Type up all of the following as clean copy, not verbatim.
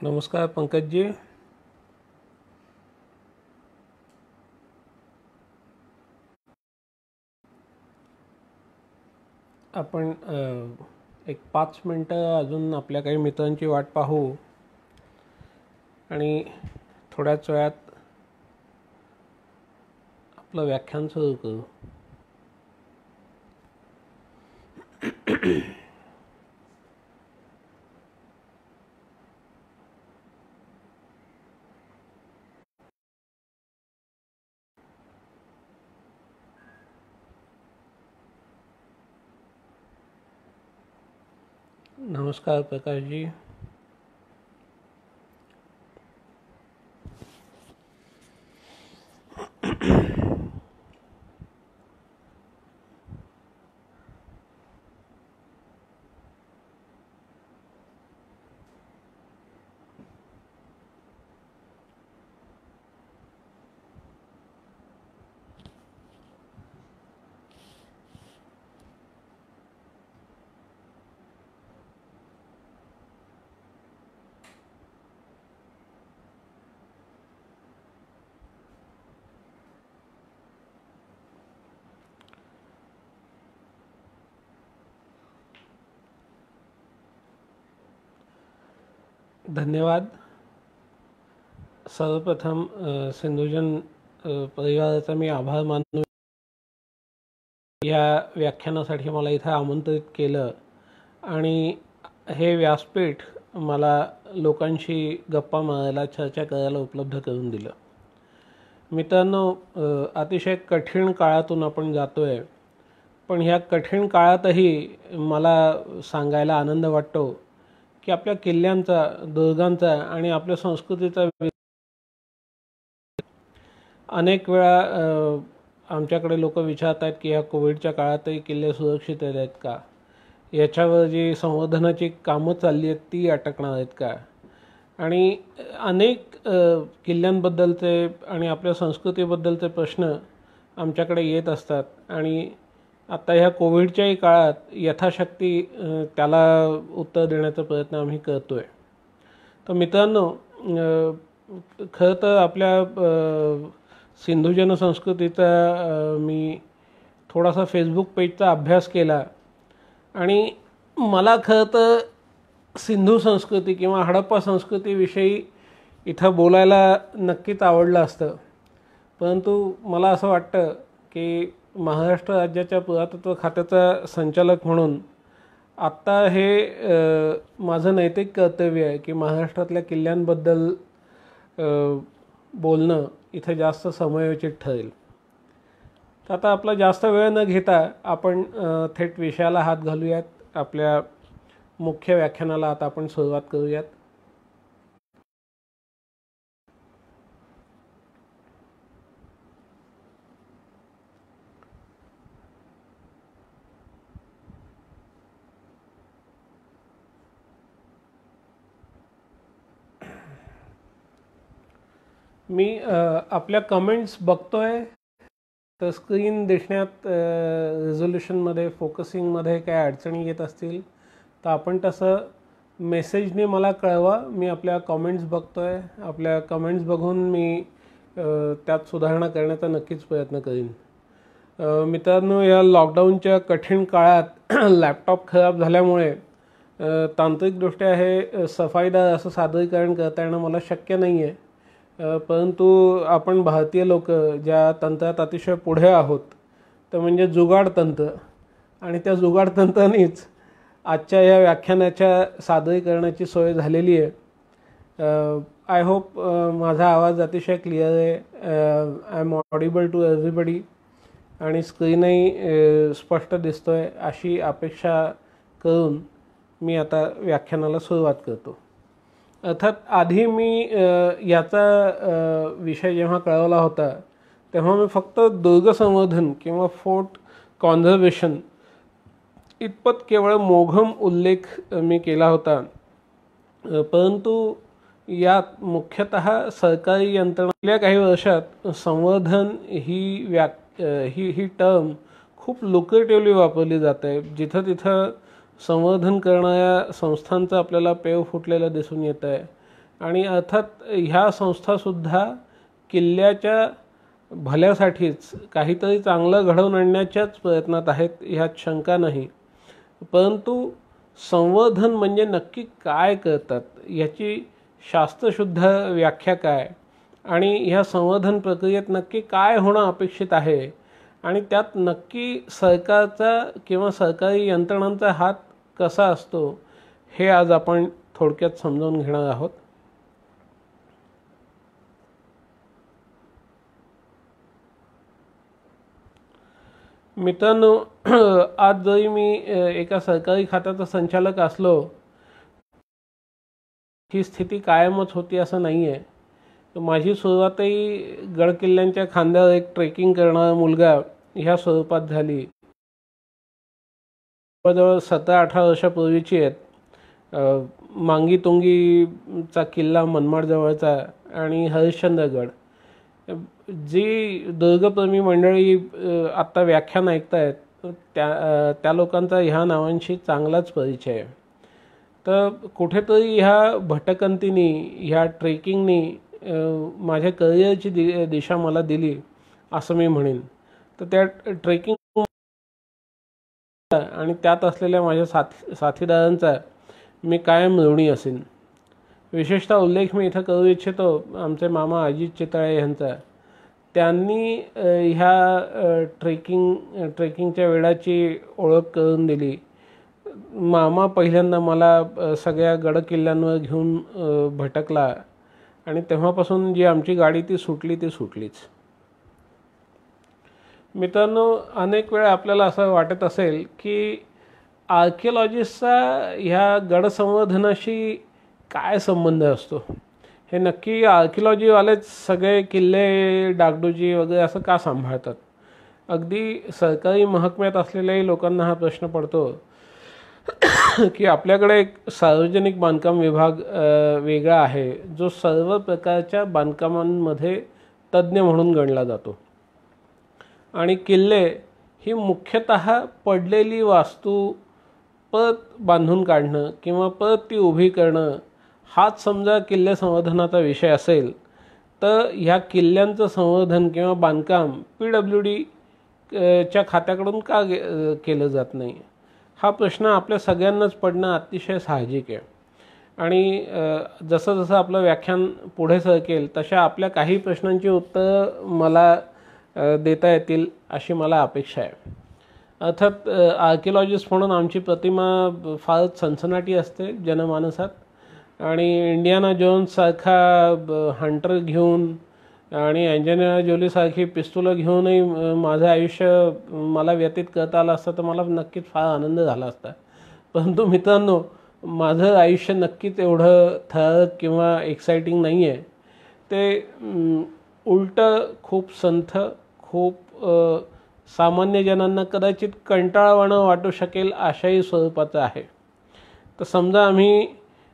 नमस्कार पंकज जी। आपण एक 5 मिनटं अजून आपल्या काही मित्रांची वाट पाहू आणि थोड्याच वेळात आपलं व्याख्यान सुरू करू। नमस्कार प्रकाश जी। धन्यवाद। सर्वप्रथम सिंधुजन परिवाराचा मी आभार मानतो या व्याख्यानासाठी मला इथे आमंत्रित केलं आणि हे व्यासपीठ मला लोकांशी गप्पा मारायला चर्चा करायला उपलब्ध करून दिलं। मित्रांनो, अतिशय कठीण काळातून आपण जातोय, पण ह्या कठीण काळातही मला सांगायला आनंद वाटतो की आपल्या किल्ल्यांचा, दुर्गांचा आणि आपल्या संस्कृतीचा अनेक वेळा आमच्याकडे लोक विचारतात की ह्या कोविडच्या काळातही किल्ले सुरक्षित आहेत का, याच्यावर जी संवर्धनाची कामं चालली आहेत ती अटकणार आहेत का, आणि अनेक किल्ल्यांबद्दलचे आणि आपल्या संस्कृतीबद्दलचे प्रश्न आमच्याकडे येत असतात आणि आता ह्या कोविडच्याही काळात यथाशक्ती त्याला उत्तर देण्याचा प्रयत्न आम्ही करतोय। तर मित्रांनो, खरं तर आपल्या सिंधुजन संस्कृतीचा मी थोडासा फेसबुक पेजचा अभ्यास केला आणि मला खरं तर सिंधू संस्कृती किंवा हडप्पा संस्कृतीविषयी इथं बोलायला नक्कीच आवडलं असतं, परंतु मला असं वाटतं की महाराष्ट्र राज्याच्या पुरातत्व खात्याचा संचालक म्हणून आत्ता हे माझं नैतिक कर्तव्य आहे की महाराष्ट्रातल्या किल्ल्यांबद्दल बोलणं इथे जास्त समयोचित ठरेल। तर आता आपला जास्त वेळ न घेता आपण थेट विषयाला हात घालूयात। आपल्या मुख्य व्याख्यानाला आता आपण सुरुवात करूयात। मी आपल्या कमेंट्स बघतोय, तर स्क्रीन दिसण्यात रिझोल्युशनमध्ये, फोकसिंगमध्ये काय अडचणी येत असतील तर आपण तसं मेसेजने मला कळवा। मी आपल्या कमेंट्स बघतोय, आपल्या कमेंट्स बघून मी त्यात सुधारणा करण्याचा नक्कीच प्रयत्न करीन। मित्रांनो, या लॉकडाऊनच्या कठीण काळात लॅपटॉप खराब झाल्यामुळे तांत्रिकदृष्ट्या हे सफाईदार असं सादरीकरण करता येणं मला शक्य नाही आहे, परंतु आपण भारतीय लोक ज्या तंत्रात अतिशय पुढे आहोत तर म्हणजे जुगाड तंत्र, आणि त्या जुगाड तंत्रानेच आजच्या या व्याख्यानाच्या सादरीकरणाची सोय झालेली आहे। आय होप माझा आवाज अतिशय क्लिअर आहे, I'm audible to everybody, आणि स्क्रीनही स्पष्ट दिसतोय अशी अपेक्षा करून मी आता व्याख्यानाला सुरुवात करतो। अर्थात आधी मी याचा विषय जेव्हा कळवला होता तेव्हा मी फक्त दुर्ग संवर्धन किंवा फोर्ट कॉन्झर्वेशन इतपत केवळ मोघम उल्लेख मी केला होता, परंतु यात मुख्यतः सरकारी यंत्रणा काही वर्षात संवर्धन ही टर्म खूप लुक्रेटिव्हली वापरली जाते। जिथं तिथं संवर्धन करणाऱ्या संस्थांचं आपल्याला पेव फुटलेलं दिसून येत आहे। आणि अर्थात ह्या संस्थासुद्धा किल्ल्याच्या भल्यासाठीच काहीतरी चांगलं घडवून आणण्याच्याच प्रयत्नात आहेत, ह्यात शंका नाही. परंतु संवर्धन म्हणजे नक्की काय करतात, याची शास्त्रशुद्ध व्याख्या काय, आणि ह्या संवर्धन प्रक्रियेत नक्की काय होणं अपेक्षित आहे, आणि त्यात नक्की सरकारचा किंवा सरकारी यंत्रणांचा हात कसा असतो, हे आज आपण थोडक्यात समजावून घेणार आहोत. मित्रांनो, आज जरी मी एका सरकारी खात्याचा संचालक असलो, ही स्थिती कायमच होती असं नाही आहे. माझी सुरुवातही गडकिल्ल्यांच्या खांद्यावर एक ट्रेकिंग करणारा मुलगा ह्या स्वरूपात झाली. जवळजवळ 17-18 वर्षापूर्वीची आहेत. मांगीतुंगीचा किल्ला मनमाडजवळचा आणि हरिश्चंद्रगड, जी दुर्गप्रेमी मंडळी आत्ता व्याख्यान ऐकतायत त्या लोकांचा ह्या नावांशी चांगलाच परिचय आहे. तर कुठेतरी ह्या भटकंतीनी, ह्या ट्रेकिंगनी माझ्या करिअरची दिशा मला दिली असं मी म्हणेन. तर त्या ट्रेकिंग आणि त्यात असलेल्या माझ्या साथीदारांचा मी कायम ऋणी असेन. विशेषतः उल्लेख मी इथं करू इच्छितो आमचे मामा अजित चितळे यांचा. त्यांनी ह्या ट्रेकिंगच्या वेळाची ओळख करून दिली. मामा पहिल्यांदा मला सगळ्या गडकिल्ल्यांवर घेऊन भटकला आणि तेव्हापासून जी आमची गाडी ती सुटलीच. मित्रांनो, अनेक वेळा आपल्याला असं वाटत असेल की आर्किओलॉजिस्टचा ह्या गडसंवर्धनाशी काय संबंध असतो. हे नक्की आर्किओलॉजीवालेच सगळे किल्ले, डागडुजी वगैरे असं का सांभाळतात. अगदी सरकारी महकम्यात असलेल्याही लोकांना हा प्रश्न पडतो की आपल्याकडे एक सार्वजनिक बांधकाम विभाग वेगळा आहे, जो सर्व प्रकारच्या बांधकामांमध्ये तज्ज्ञ म्हणून गणला जातो. आणि किल्ले ही मुख्यतः पडलेली वास्तू परत बांधून काढणं किंवा परत ती उभी करणं, हाच समजा किल्ले संवर्धनाचा विषय असेल, तर ह्या किल्ल्यांचं संवर्धन किंवा बांधकाम PWD च्या खात्याकडून का केलं जात नाही, हा प्रश्न आपल्या सगळ्यांनाच पडणं अतिशय साहजिक आहे. आणि जसं जसं आपलं व्याख्यान पुढे सरकेल तशा आपल्या काही प्रश्नांची उत्तरं मला देता येतील अशी मला अपेक्षा आहे. अर्थात आर्किओलॉजिस्ट म्हणून आमची प्रतिमा फारच सनसनाटी असते जनमानसात. आणि इंडियाना जोन्ससारखा हंटर घेऊन आणि अँजेलिना जोलीसारखी पिस्तुलं घेऊनही माझं आयुष्य मला व्यतीत करता आलं असतं तर मला नक्कीच फार आनंद झाला असता. परंतु मित्रांनो, माझं आयुष्य नक्कीच एवढं थरारक किंवा एक्साइटिंग नाही आहे. ते उलटं खूप संथ, खूप सामान्य जनांना कदाचित कंटाळवाणं वाटू शकेल अशाही स्वरूपाचं आहे. तर समजा आम्ही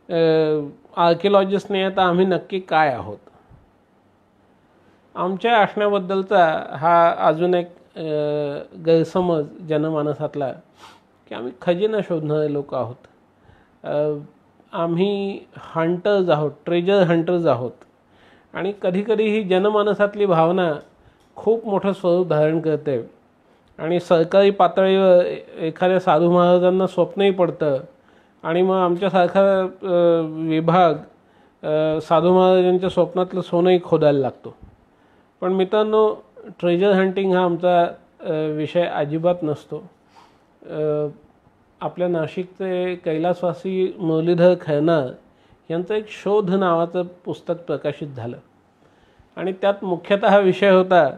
आर्किओलॉजिस्ट नाही आहे, तर आम्ही नक्की काय आहोत. आमच्या असण्याबद्दलचा हा अजून एक गैरसमज जनमानसातला की आम्ही खजिना शोधणारे लोक आहोत. आम्ही हंटर्स आहोत, ट्रेजर हंटर्स आहोत. आणि कधीकधी ही जनमानसातली भावना खूप मोठं स्वरूप धारण करते आणि सरकारी पातळीवर एखाद्या साधू महाराजांना स्वप्नही पडतं आणि मग आमच्यासारखा विभाग साधू महाराजांच्या स्वप्नातलं सोनंही खोदायला लागतो. पण मित्रांनो, ट्रेजर हंटिंग हा आमचा विषय अजिबात नसतो. आपल्या नाशिकचे कैलासवासी मुरलीधर खैरनार यांचं एक शोध नावाचं पुस्तक प्रकाशित झालं आणि त्यात मुख्यतः विषय होता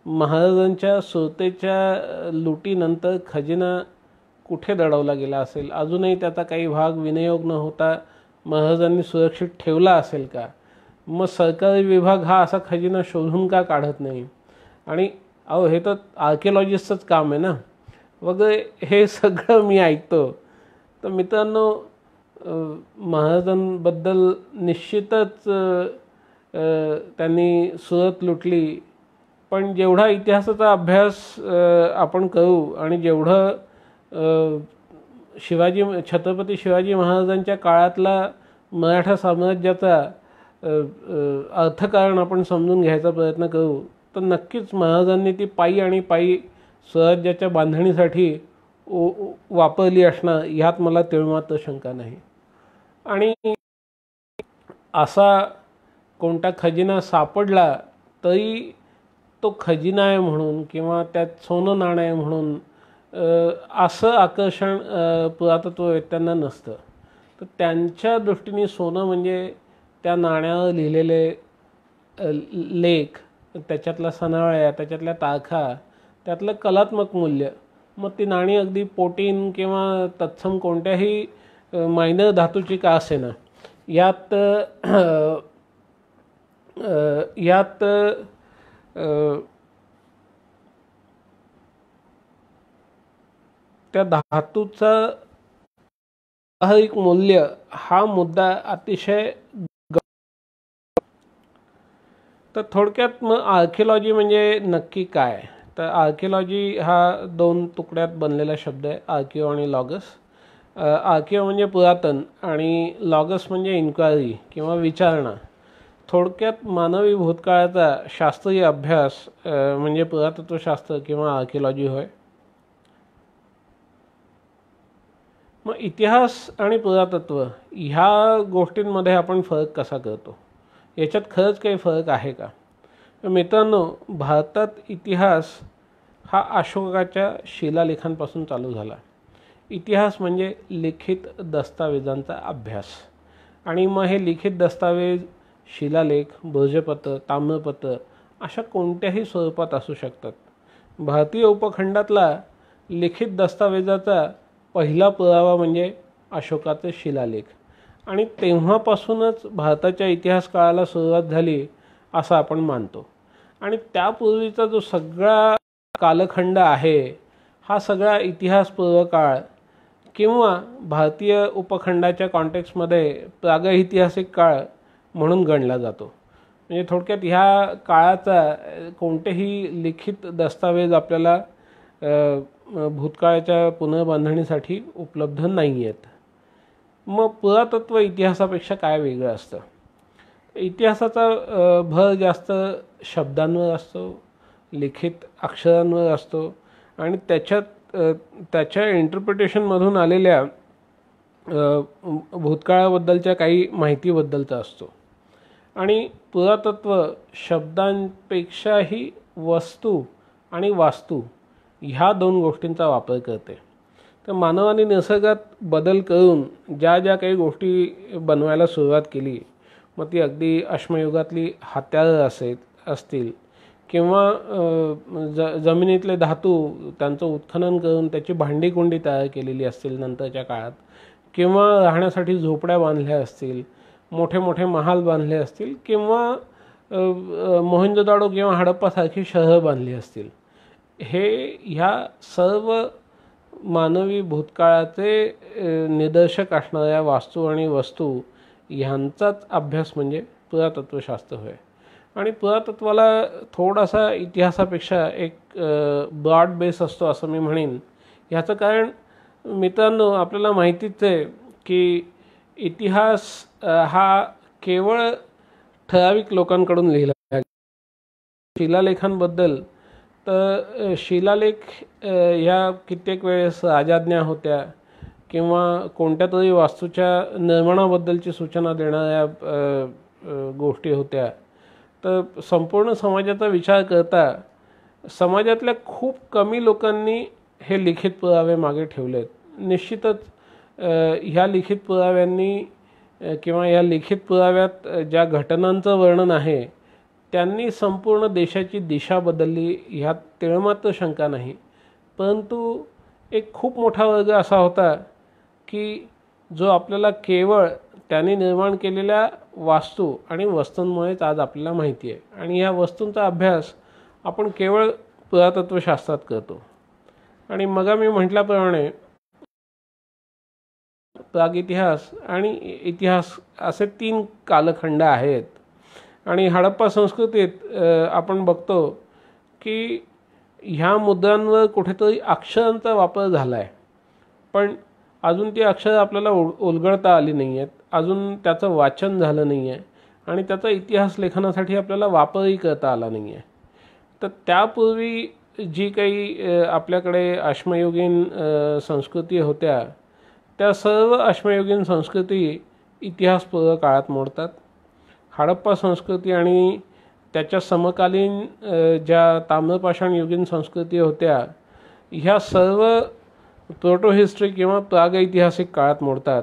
महाराजांच्या सुरतेच्या लुटीनंतर खजिना कुठे दडवला गेला असेल, अजूनही त्याचा काही भाग विनियोग न होता महाराजांनी सुरक्षित ठेवला असेल का, मग सरकारी विभाग हा असा खजिना शोधून का काढत नाही. आणि हे तर आर्किओलॉजिस्टचंच काम आहे ना वगैरे, हे सगळं मी ऐकतो. तर मित्रांनो, महाराजांबद्दल निश्चितच त्यांनी सुरत लुटली, पण जेवढा इतिहासाचा अभ्यास आपण करू आणि जेवढं छत्रपती शिवाजी महाराजांच्या काळातला मराठा साम्राज्याचा अर्थकारण आपण समजून घ्यायचा प्रयत्न करू तर नक्कीच महाराजांनी ती पायी आणि पायी स्वराज्याच्या बांधणीसाठी वापरली असणार ह्यात मला तिळमात्र शंका नाही. आणि असा कोणता खजिना सापडला तरी तो खजिना आहे म्हणून किंवा त्यात सोनं नाणं आहे म्हणून असं आकर्षण पुरातत्ववेत्यांना नसतं. तर त्यांच्या दृष्टीने सोनं म्हणजे त्या नाण्यावर लिहिलेले लेख, त्याच्यातल्या सनावळ्या, त्याच्यातल्या तारखा, त्यातलं कलात्मक मूल्य. मग ती नाणी अगदी पोटीन किंवा तत्सम कोणत्याही मायनर धातूची का असेना, यात त्या धातूचा व्यावहारिक मूल्य हा मुद्दा अतिशय. तर थोडक्यात मग आर्किओलॉजी म्हणजे नक्की काय? तर आर्किओलॉजी हा 2 तुकड्यात बनलेला शब्द आहे, आर्किओ आणि लॉगस. आर्किओ म्हणजे पुरातन आणि लॉगस म्हणजे इन्क्वायरी किंवा विचारणा. थोडक्यात मानवी भूतकाळाचा शास्त्रीय अभ्यास म्हणजे पुरातत्वशास्त्र किंवा आर्किओलॉजी होय. मग इतिहास आणि पुरातत्व ह्या गोष्टींमध्ये आपण फरक कसा करतो? याच्यात खरंच काही फरक आहे का? मित्रांनो, भारतात इतिहास हा अशोकाच्या शिलालेखांपासून चालू झाला. इतिहास म्हणजे लिखित दस्तावेजांचा अभ्यास. आणि मग हे लिखित दस्तावेज शिलालेख, भोजपत्र, ताम्रपत्र अशा कोणत्याही स्वरूपात असू शकतात. भारतीय उपखंडातला लिखित दस्तावेजाचा पहिला पुरावा म्हणजे अशोकाचे शिलालेख. आणि तेव्हापासूनच भारताच्या इतिहास काळाला सुरुवात झाली असं आपण मानतो. आणि त्यापूर्वीचा जो सगळा कालखंड आहे हा सगळा इतिहासपूर्व काळ किंवा भारतीय उपखंडाच्या कॉन्टेक्स्टमध्ये प्रागैतिहासिक काळ म्हणून गणला जातो. म्हणजे थोडक्यात ह्या काळाचा कोणतेही लिखित दस्तावेज आपल्याला भूतकाळाच्या पुनर्बांधणीसाठी उपलब्ध नाही आहेत. मग पुरातत्व इतिहासापेक्षा काय वेगळं असतं? इतिहासाचा भर जास्त शब्दांवर असतो, लिखित अक्षरांवर असतो आणि त्याच्या इंटरप्रिटेशनमधून आलेल्या भूतकाळाबद्दलच्या काही माहितीबद्दलचा असतो. आणि पुरातत्व शब्दांपेक्षाही वस्तू आणि वास्तू ह्या 2 गोष्टींचा वापर करते. तर मानवाने निसर्गात बदल करून ज्या ज्या काही गोष्टी बनवायला सुरुवात केली, मग ती अगदी अश्मयुगातली हत्यारं असतील किंवा जमिनीतले धातू त्यांचं उत्खनन करून त्याची भांडीकुंडी तयार केलेली असतील नंतरच्या काळात, किंवा राहण्यासाठी झोपड्या बांधल्या असतील, मोठे मोठे महाल बांधले असतील, किंवा मोहेंजोदाडो किंवा हडप्पासारखी शहरं बांधली असतील. ह्या सर्व मानवी भूतकाळाचे निदर्शक असणाऱ्या वास्तू आणि वस्तू ह्यांचाच अभ्यास म्हणजे पुरातत्वशास्त्र होय. आणि पुरातत्वाला थोडासा इतिहासापेक्षा एक ब्रॉड बेस असतो असं मी म्हणेन. ह्याचं कारण मित्रांनो आपल्याला माहितीच आहे की इतिहास हा केवळ ठराविक लोकांकडून लिहिला आहे. शिलालेखांबद्दल तर शिलालेख ह्या कित्येक वेळेस राजाज्ञा होत्या किंवा कोणत्या तरी वास्तूच्या निर्माणाबद्दलची सूचना देणाऱ्या गोष्टी होत्या. तर संपूर्ण समाजाचा विचार करता समाजातल्या खूप कमी लोकांनी हे लिखित पुरावे मागे ठेवलेत. निश्चितच ह्या लिखित पुराव्यांनी किंवा या लिखित पुराव्यात ज्या घटनांचं वर्णन आहे त्यांनी संपूर्ण देशाची दिशा बदलली ह्यात तिळमात्र शंका नाही. परंतु एक खूप मोठा वर्ग असा होता की जो आपल्याला केवळ त्यांनी निर्माण केलेल्या वास्तू आणि वस्तूंमुळेच आज आपल्याला माहिती आहे. आणि ह्या वस्तूंचा अभ्यास आपण केवळ पुरातत्वशास्त्रात करतो. आणि मग मी म्हटल्याप्रमाणे प्रागितिहास आणि इतिहास असे 3 कालखंड आहेत. आणि हडप्पा संस्कृतीत आपण बघतो की ह्या मुद्रांवर कुठेतरी अक्षरांचा वापर झाला आहे, पण अजून ती अक्षरं आपल्याला उलगडता आली नाही आहेत, अजून त्याचं वाचन झालं नाही आहे. आणि त्याचा इतिहास लेखनासाठी आपल्याला वापरही करता आला नाही आहे. तर त्यापूर्वी जी काही आपल्याकडे अश्मयुगीन संस्कृती होत्या, त्या सर्व अश्मयुगीन संस्कृती इतिहासपूर्व काळात मोडतात. हडप्पा संस्कृती आणि त्याच्या समकालीन ज्या ताम्रपाषाण युगीन संस्कृती होत्या, ह्या सर्व प्रोटो हिस्ट्री किंवा प्रागैतिहासिक काळात मोडतात.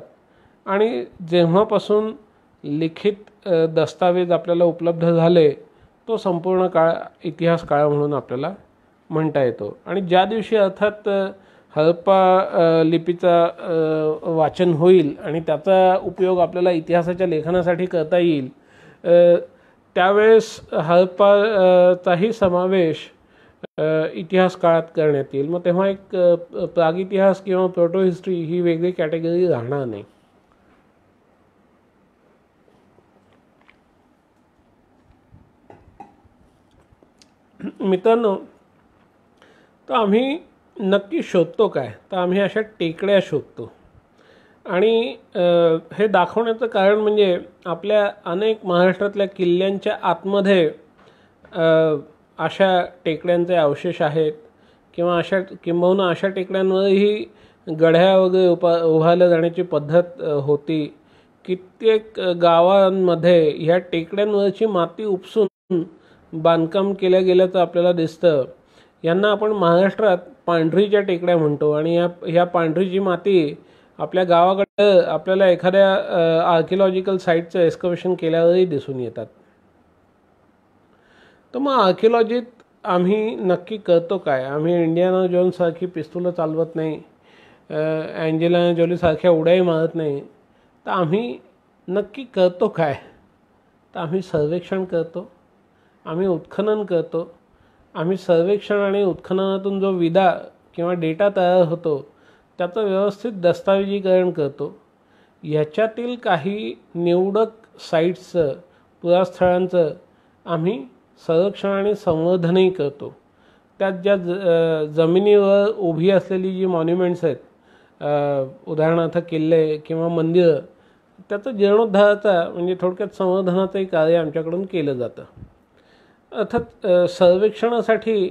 आणि जेव्हापासून लिखित दस्तावेज आपल्याला उपलब्ध झाले, तो संपूर्ण काळ इतिहास काळ म्हणून आपल्याला म्हणता येतो. आणि ज्या दिवशी अर्थात हडप्पा लिपीचा वाचन होईल आणि त्याचा उपयोग आपल्याला इतिहासाच्या लेखनासाठी करता येईल, त्यावेळेस हडप्पाचाही समावेश इतिहास काळात करण्यात येईल. मग तेव्हा एक प्रागितिहास किंवा प्रोटो हिस्ट्री ही वेगळी कॅटेगरी राहणार नाही. मित्रांनो, तर आम्ही नक्की शोधतो काय, तर आम्ही अशा टेकड्या शोधतो. आणि हे दाखवण्याचं कारण म्हणजे आपल्या अनेक महाराष्ट्रातल्या किल्ल्यांच्या आतमध्ये अशा टेकड्यांचे अवशेष आहेत, किंवा किंबहुना अशा टेकड्यांवरही गढ्या वगैरे उभारल्या जाण्याची पद्धत होती. कित्येक गावांमध्ये ह्या टेकड्यांवरची माती उपसून बांधकाम केल्या गेल्याचं आपल्याला दिसतं. यांना आपण महाराष्ट्रात पांढरीच्या टेकड्या म्हणतो. आणि ह्या पांढरीची माती आपल्या गावाकडे आपल्याला एखाद्या आर्किओलॉजिकल साईटचं एक्स्कव्हेशन केल्यावरही दिसून येतात. तर मग आर्किओलॉजीत आम्ही नक्की करतो काय? आम्ही इंडियाना जोन्ससारखी पिस्तुलं चालवत नाही, अँजेलिना जोलीसारख्या उड्याही मारत नाही. तर आम्ही नक्की करतो काय? तर आम्ही सर्वेक्षण करतो, आम्ही उत्खनन करतो. आम्ही सर्वेक्षण आणि उत्खननातून जो विदा किंवा डेटा तयार होतो, त्याचं व्यवस्थित दस्तऐवजीकरण करतो. ह्याच्यातील काही निवडक साईट्सचं, पुरास्थळांचं आम्ही संरक्षण आणि संवर्धनही करतो. त्यात ज्या जमिनीवर उभी असलेली जी मॉन्युमेंट्स आहेत, उदाहरणार्थ किल्ले किंवा मंदिरं, त्याचं जीर्णोद्धाराचा म्हणजे थोडक्यात संवर्धनाचंही कार्य आमच्याकडून केलं जातं. अर्थात सर्वेक्षणासाठी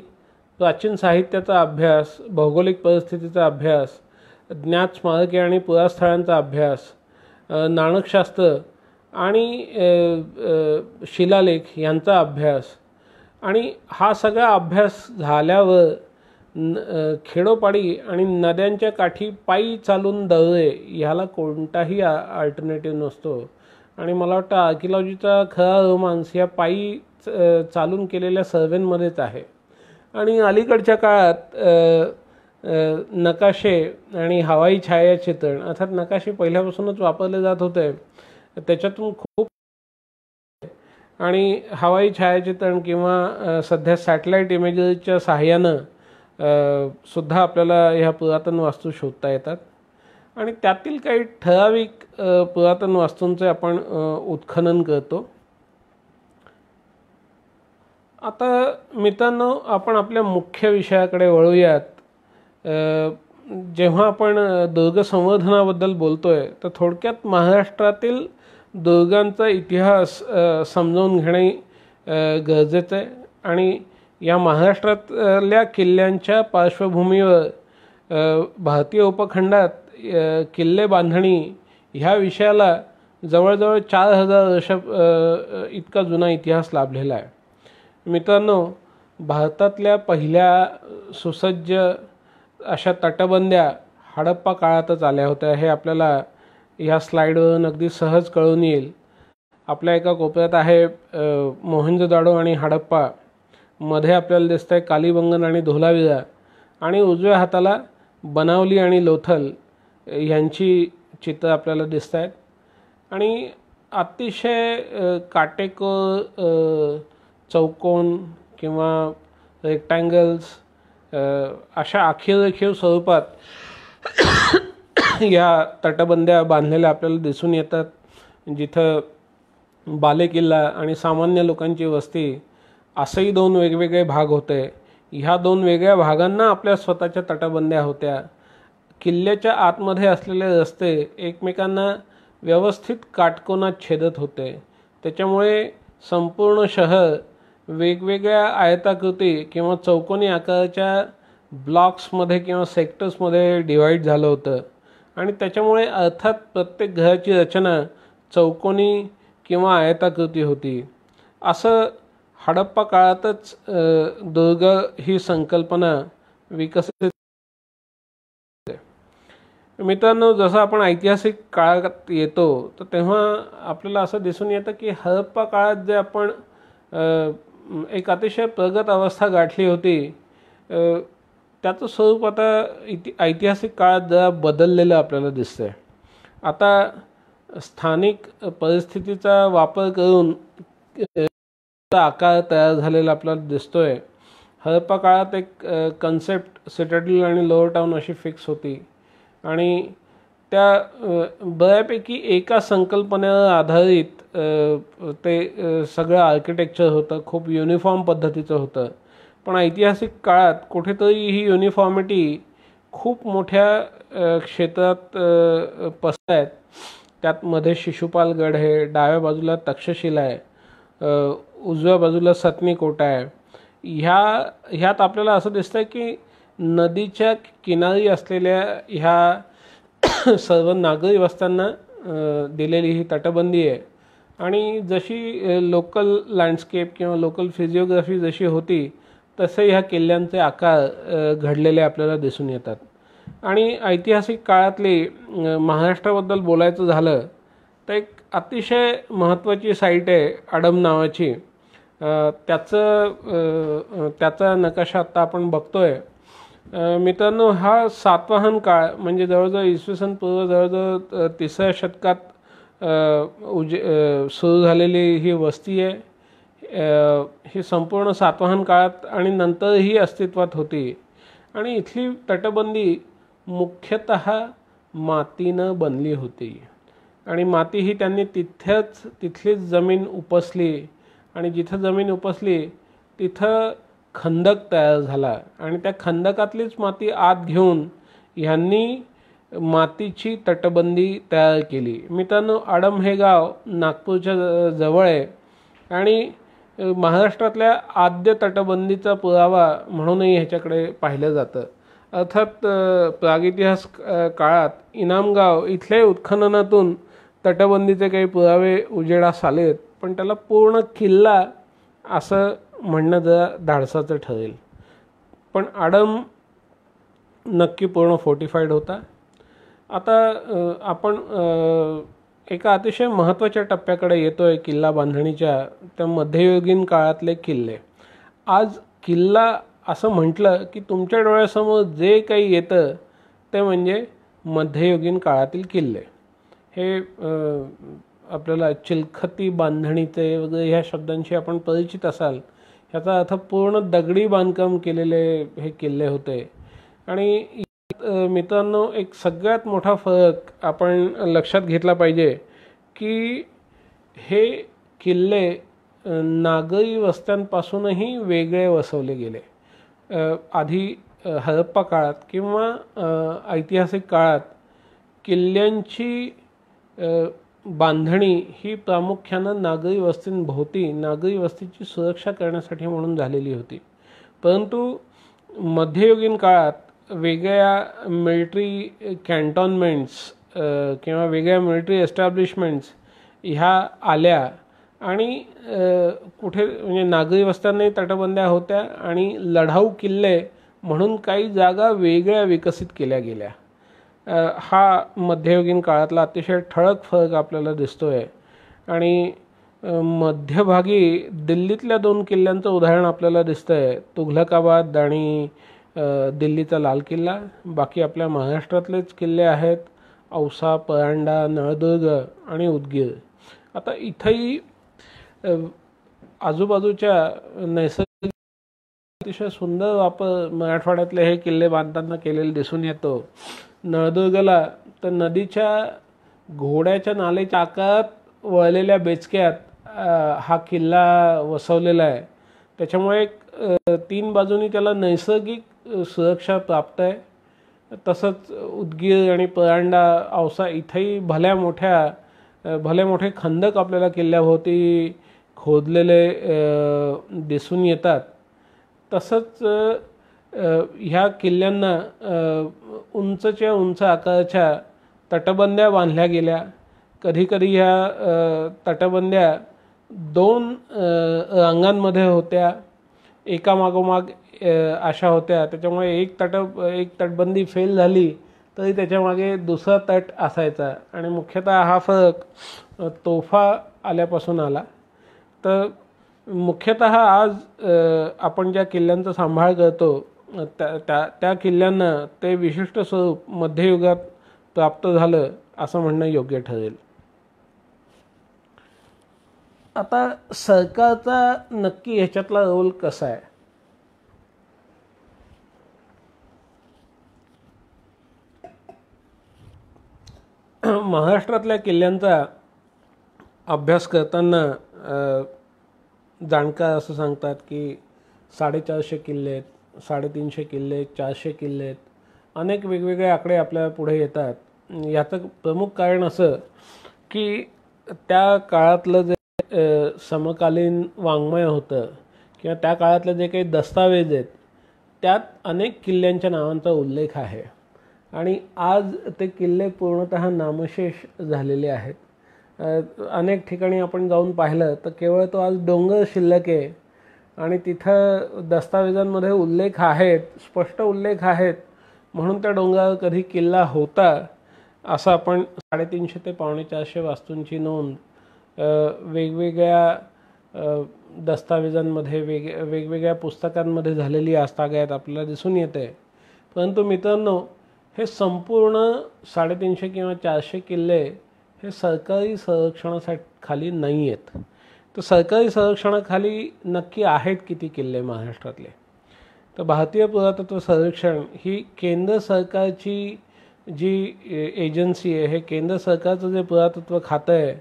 प्राचीन साहित्याचा अभ्यास, भौगोलिक परिस्थितीचा अभ्यास, ज्ञात स्मारके आणि पुरास्थळांचा अभ्यास, नाणकशास्त्र आणि शिलालेख यांचा अभ्यास, आणि हा सगळा अभ्यास झाल्यावर खेडोपाडी आणि नद्यांच्या काठी पायी चालून दौरे ह्याला कोणताही अल्टरनेटिव्ह नसतो. आणि मला वाटतं आर्किओलॉजीचा खरा रोमांस या पायी चालून केलेल्या सर्वेंमध्येच आहे. आणि अलीकडच्या काळात नकाशे आणि हवाई छायाचित्रण, अर्थात नकाशे पहिल्यापासूनच वापरले जात होते, त्याच्यातून खूप, आणि हवाई छायाचित्रण किंवा सध्या सॅटेलाईट इमेजरीच्या सहाय्यानं सुद्धा आपल्याला ह्या पुरातन वास्तू शोधता येतात. आणि त्यातील काही ठराविक पुरातन वास्तूंचे आपण उत्खनन करतो. आता मित्रांनो, आपण आपल्या मुख्य विषयाकडे वळूयात. जेव्हा आपण दुर्ग संवर्धनाबद्दल बोलतोय, तर थोडक्यात महाराष्ट्रातील दुर्गांचा इतिहास समजावून घेणे गरजेचं आहे. आणि या महाराष्ट्रातल्या किल्ल्यांच्या पार्श्वभूमीवर भारतीय उपखंडात किल्ले बांधणी ह्या विषयाला जवळजवळ 4000 वर्ष इतका जुना इतिहास लाभलेला आहे. मित्रांनो, भारतातल्या पहिल्या सुसज्ज अशा तटबंद्या हडप्पा काळातच आल्या होत्या. हे आपल्याला ह्या स्लाईडवरून अगदी सहज कळून येईल. आपल्या एका कोपऱ्यात आहे मोहनजोदाडो आणि हडप्पा, मध्ये आपल्याला दिसत आहे कालीबंगन आणि धोलावीरा, आणि उजव्या हाताला बनावली आणि लोथल यांची चित्र आपल्याला दिसत आहेत. आणि अतिशय काटेकोर चौकोन किंवा रेक्टँगल्स अशा आखीव स्वरूपात या तटबंद्या बांधलेल्या आपल्याला दिसून येतात, जिथं बालेकिल्ला आणि सामान्य लोकांची वस्ती असेही दोन वेगवेगळे भाग होते. ह्या दोन वेगळ्या भागांना आपल्या स्वतःच्या तटबंद्या होत्या. किल्ल्याच्या आतमध्ये असलेले रस्ते एकमेकांना व्यवस्थित काटकोनात छेदत होते. त्याच्यामुळे संपूर्ण शहर वेगवेगळ्या आयताकृती किंवा चौकोनी आकाराच्या ब्लॉक्समध्ये किंवा सेक्टर्समध्ये डिवाईड झालं होतं आणि त्याच्यामुळे अर्थात प्रत्येक घराची रचना चौकोनी किंवा आयताकृती होती. असं हडप्पा काळातच दुर्ग ही संकल्पना विकसित. मित्रांनो, जसं आपण ऐतिहासिक काळात येतो तर तेव्हा आपल्याला असं दिसून येतं की हडप्पा काळात जे आपण एक अतिशय प्रगत अवस्था गाठली होती त्याचं स्वरूप आता ऐतिहासिक काळात जरा बदललेलं आपल्याला दिसतंय. आता स्थानिक परिस्थितीचा वापर करून आकार तयार झालेला आपल्याला दिसतोय. हडप्पा काळात एक कन्सेप्ट सिटाडेल आणि लोअर टाउन अशी फिक्स होती आणि त्या बऱ्यापैकी एका संकल्पनेवर आधारित ते सगळं आर्किटेक्चर होतं. खूप युनिफॉर्म पद्धतीचं होतं. पण ऐतिहासिक काळात कुठेतरी ही युनिफॉर्मिटी खूप मोठ्या क्षेत्रात पसरत आहेत. त्यात मध्ये शिशुपाल गड आहे, डाव्या बाजूला तक्षशिला आहे, उजव्या बाजूला सतनी कोटा आहे. ह्यात आपल्याला असं दिसतंय की नदीच्या किनारी असलेल्या ह्या सर्व नागरी वस्त्यांना दिलेली ही तटबंदी आहे आणि जशी लोकल लँडस्केप किंवा लोकल फिजिओग्राफी जशी होती तसे ह्या किल्ल्यांचे आकार घडलेले आपल्याला दिसून येतात. आणि ऐतिहासिक काळातली महाराष्ट्राबद्दल बोलायचं झालं तर एक अतिशय महत्त्वाची साईट आहे आडम नावाची. त्याचा नकाशा आत्ता आपण बघतोय. मित्रांनो, हा सातवाहन काळ म्हणजे जवळजवळ इसवी सन पूर्व जवळजवळ 3ऱ्या शतकात सुरू झालेली ही वस्ती आहे. ही संपूर्ण सातवाहन काळात आणि नंतरही अस्तित्वात होती आणि इथली तटबंदी मुख्यतः मातीनं बनली होती आणि माती ही त्यांनी तिथलीच जमीन उपसली आणि जिथं जमीन उपसली तिथं खंदक तयार झाला आणि त्या खंदकातलीच माती आत घेऊन ह्यांनी मातीची तटबंदी तयार केली. मित्रांनो, आडम हे गाव नागपूरच्या जवळ आहे आणि महाराष्ट्रातल्या आद्य तटबंदीचा पुरावा म्हणूनही ह्याच्याकडे पाहिलं जातं. अर्थात प्रागइतिहास काळात इनामगाव इथल्या उत्खननातून तटबंदीचे काही पुरावे उजेडास आलेत, पण त्याला पूर्ण किल्ला असं म्हणणं जरा धाडसाचं ठरेल. पण आडम नक्की पूर्ण फोर्टिफाईड होता. आता आपण एका अतिशय महत्त्वाच्या टप्प्याकडे येतोय किल्ला बांधणीच्या, त्या मध्ययुगीन काळातले किल्ले. आज किल्ला असं म्हटलं की तुमच्या डोळ्यासमोर जे काही येतं ते म्हणजे मध्ययुगीन काळातील किल्ले. हे आपल्याला चिलखती बांधणीचे वगैरे ह्या शब्दांशी आपण परिचित असाल. ह्याचा अर्थ पूर्ण दगडी बांधकाम केलेले हे किल्ले होते. आणि मित्रांनो, एक सगळ्यात मोठा फरक आपण लक्षात घेतला पाहिजे की हे किल्ले नागरी वस्त्यांपासूनही वेगळे वसवले गेले. आधी हडप्पा काळात किंवा ऐतिहासिक काळात किल्ल्यांची बांधणी ही प्रामुख्यानं नागरी वस्तींभोवती नागरी वस्तीची सुरक्षा करण्यासाठी म्हणून झालेली होती. परंतु मध्ययुगीन काळात वेगळ्या मिलिटरी कॅन्टॉनमेंट्स किंवा वेगळ्या मिलिटरी एस्टॅब्लिशमेंट्स ह्या आल्या आणि कुठे म्हणजे नागरी वस्त्यांनाही तटबंद्या होत्या आणि लढाऊ किल्ले म्हणून काही जागा वेगळ्या विकसित केल्या गेल्या. हा मध्ययुगीन काळातला अतिशय ठळक फरक आपल्याला दिसतोय. आणि मध्यभागी दिल्लीतल्या 2 किल्ल्यांचं उदाहरण आपल्याला दिसतंय, तुघलकाबाद आणि दिल्लीचा लाल किल्ला. बाकी आपल्या महाराष्ट्रातलेच किल्ले आहेत, औसा, परांडा, नळदुर्ग आणि उदगीर. आता इथंही आजूबाजूच्या नैसर्गिक अतिशय सुंदर वापर मराठवाड्यातले हे किल्ले बांधताना केलेले दिसून येतो. नळदुर्गला तर नदीच्या घोड्याच्या नालेच्या आकारात वळलेल्या बेचक्यात हा किल्ला वसवलेला आहे. त्याच्यामुळे 3 बाजूनी त्याला नैसर्गिक सुरक्षा प्राप्त आहे. तसंच उदगीर आणि परांडा, औसा इथंही भल्या मोठ्या भले मोठे खंदक आपल्याला किल्ल्याभोवती खोदलेले दिसून येतात, तसंच ह्या किल्ल्यांना उंचच्या उंच आकाराच्या तटबंद्या बांधल्या गेल्या. कधीकधी ह्या तटबंद्या 2 रांगांमध्ये होत्या, एकामागोमाग अशा होत्या. त्याच्यामुळे एक तटबंदी फेल झाली तरी त्याच्यामागे दुसरा तट असायचा. आणि मुख्यतः हा फरक तोफा आल्यापासून आला. तर मुख्यतः आज आपण ज्या किल्ल्यांचा सांभाळ करतो त्या किल्ल्यांना ते विशिष्ट स्वरूप मध्ययुगात प्राप्त झालं असं म्हणणं योग्य ठरेल. आता सरकारचा नक्की ह्याच्यातला रोल कसा आहे? महाराष्ट्रातल्या किल्ल्यांचा अभ्यास करताना जाणकार असं सांगतात की 450 किल्ले आहेत, 350 किल्ले आहेत, 400 किल्ले आहेत. अनेक वेगवेगळे आकडे आपल्या पुढे येतात. याचं प्रमुख कारण असं की त्या काळातलं जे समकालीन वाङ्मय होतं किंवा त्या काळातले जे काही दस्तावेज आहेत त्यात अनेक किल्ल्यांच्या नावांचा उल्लेख आहे. आणि आज ते किल्ले पूर्णतः नामशेष झालेले आहेत. अनेक ठिकाणी आपण जाऊन पाहिलं तर केवळ तो आज डोंगर शिल्लक आहे आणि तिथं दस्तावेजांमध्ये उल्लेख आहेत, स्पष्ट उल्लेख आहेत, म्हणून त्या डोंगरावर कधी किल्ला होता असं आपण 350 ते 450 वास्तूंची नोंद वेगवेगळ्या दस्तावेजांमध्ये वेगवेगळ्या पुस्तकांमध्ये झालेली आजतागायत आपल्याला दिसून येते. परंतु मित्रांनो, हे संपूर्ण 350 किंवा 400 किल्ले हे सरकारी संरक्षणाखाली नाही आहेत. तर सरकारी संरक्षणाखाली नक्की आहेत किती किल्ले महाराष्ट्रातले? तर भारतीय पुरातत्व सर्वेक्षण ही केंद्र सरकारची जी एजन्सी आहे, हे केंद्र सरकारचं जे पुरातत्व खातं आहे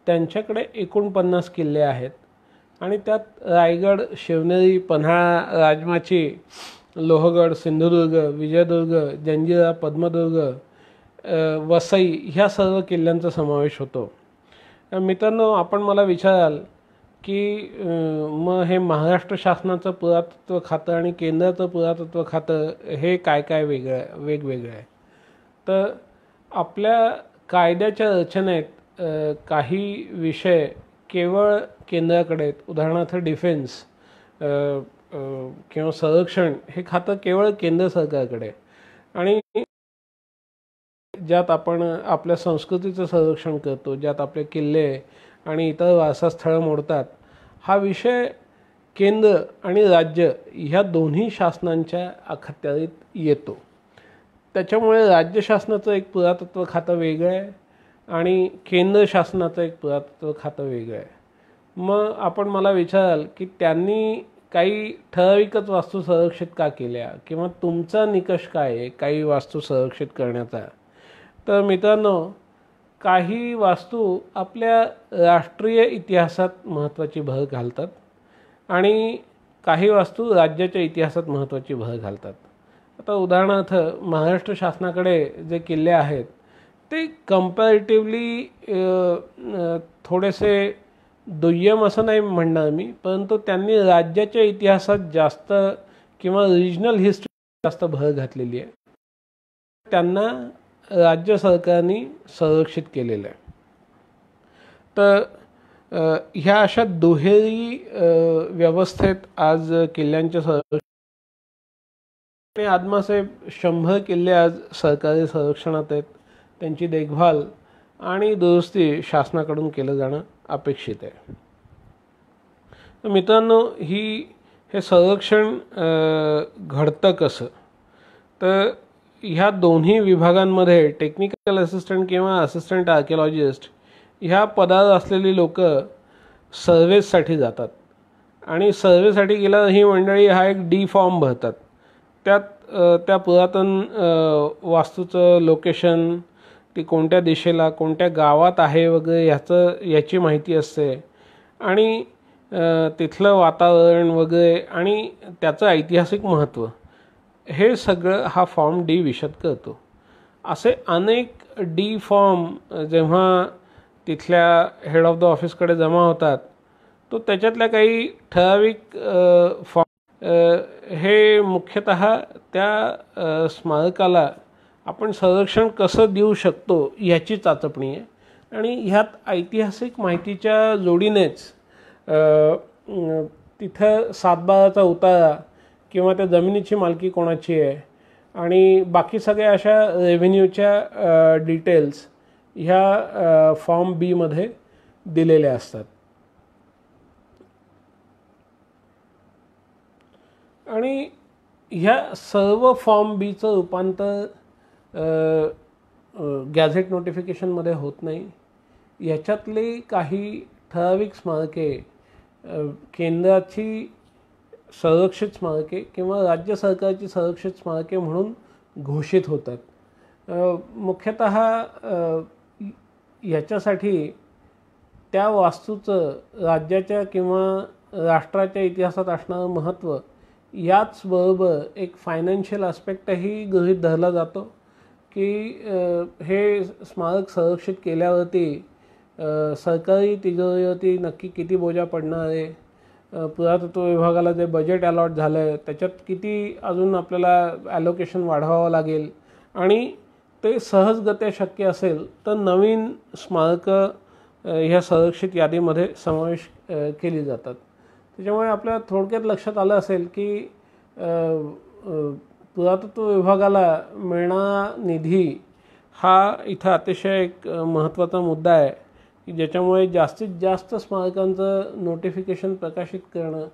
त्यांच्याकडे 49 किल्ले आहेत. आणि त्यात रायगड, शिवनेरी, पन्हाळा, राजमाची, लोहगड, सिंधुदुर्ग, विजयदुर्ग, जंजिरा, पद्मदुर्ग, वसई ह्या सर्व किल्ल्यांचा समावेश होतो. मित्रांनो, आपण मला विचाराल की मग हे महाराष्ट्र शासनाचं पुरातत्व खातं आणि केंद्राचं पुरातत्व खातं हे काय वेगवेगळं आहे? तर आपल्या कायद्याच्या रचनेत काही विषय केवळ केंद्राकडे आहेत. उदाहरणार्थ डिफेन्स किंवा संरक्षण हे खातं केवळ केंद्र सरकारकडे. आणि ज्यात आपण आपल्या संस्कृतीचं संरक्षण करतो, ज्यात आपले किल्ले आणि इतर वारसास्थळं मोडतात, हा विषय केंद्र आणि राज्य ह्या दोन्ही शासनांच्या अखत्यारीत येतो. त्याच्यामुळे राज्य शासनाचं एक पुरातत्व खातं वेगळं आहे आणि केंद्र शासनाचं एक पुरातत्व खातं वेगळं आहे. मग आपण मला विचाराल की त्यांनी काही ठराविकच वास्तू संरक्षित का केल्या किंवा तुमचा निकष काय आहे काही वास्तू संरक्षित करण्याचा? तर मित्रांनो, काही वास्तू आपल्या राष्ट्रीय इतिहासात महत्त्वाची भर घालतात आणि काही वास्तू राज्याच्या इतिहासात महत्त्वाची भर घालतात. आता उदाहरणार्थ महाराष्ट्र शासनाकडे जे किल्ले आहेत ते कंपॅरेटिव्हली थोडेसे दुय्यम असं नाही म्हणणार मी, परंतु त्यांनी राज्याच्या इतिहासात जास्त किंवा रिजनल हिस्ट्री जास्त भर घातलेली आहे. त्यांना राज्य सरकारने संरक्षित केलेलं आहे. तर ह्या अशा दुहेरी व्यवस्थेत आज किल्ल्यांच्या संरक्षण आदमासाहेब 100 किल्ले आज सरकारी संरक्षणात आहेत. त्यांची देखभाल आणि दुरुस्ती शासनाकडून केलं जाणं अपेक्षित आहे. तर मित्रांनो, हे संरक्षण घडतं कसं? तर ह्या दोन्ही विभागांमध्ये टेक्निकल असिस्टंट किंवा असिस्टंट आर्किओलॉजिस्ट ह्या पदावर असलेली लोक सर्वेसाठी जातात आणि सर्वेसाठी गेल्यावर ही मंडळी हा एक डी फॉर्म भरतात. त्यात त्या पुरातन वास्तूचं लोकेशन, ती कोणत्या दिशेला कोणत्या गावात आहे वगैरे याची माहिती असते आणि तिथलं वातावरण वगैरे आणि त्याचं ऐतिहासिक महत्त्व हे सगळं हा फॉर्म डी विशद करतो. असे अनेक डी फॉर्म जेव्हा तिथल्या हेड ऑफ द ऑफिसकडे जमा होतात, तो त्याच्यातल्या काही ठराविक हे मुख्यतः त्या स्मारकाला आपण संरक्षण कसं देऊ शकतो ह्याची चाचपणी आहे. आणि ह्यात ऐतिहासिक माहितीच्या जोडीनेच तिथं सातबाराचा उतारा किंवा त्या जमिनीची मालकी कोणाची आहे आणि बाकी सगळ्या अशा रेव्हेन्यूच्या डिटेल्स ह्या फॉर्म बी मध्ये दिलेल्या असतात. आणि ह्या सर्व फॉर्म बीचं रूपांतर गॅझेट नोटिफिकेशनमध्ये होत नाही. याच्यातली काही ठराविक स्मारके केंद्राची संरक्षित स्मारके किंवा राज्य सरकारची संरक्षित स्मारके म्हणून घोषित होतात. मुख्यतः याच्यासाठी त्या वास्तूचं राज्याच्या किंवा राष्ट्राच्या इतिहासात असणारं महत्त्व याचबरोबर एक फायनान्शियल आस्पेक्टही गृहीत धरला जातो की हे स्मारक संरक्षित केल्यावरती सरकारी तिजोरीवरती नक्की किती बोजा पडणार आहे, पुरातत्व विभागाला जे बजेट अलॉट झालं आहे त्याच्यात किती अजून आपल्याला ॲलोकेशन वाढवावं लागेल आणि ते सहजगत्या शक्य असेल तर नवीन स्मारकं ह्या संरक्षित यादीमध्ये समावेश केली जातात. त्याच्यामुळे आपल्या थोडक्यात लक्षात आलं असेल की पुरातत्व विभागाला मिळणारा निधी हा इथं अतिशय एक महत्त्वाचा मुद्दा आहे की ज्याच्यामुळे जास्तीत जास्त स्मारकांचं नोटिफिकेशन प्रकाशित करणं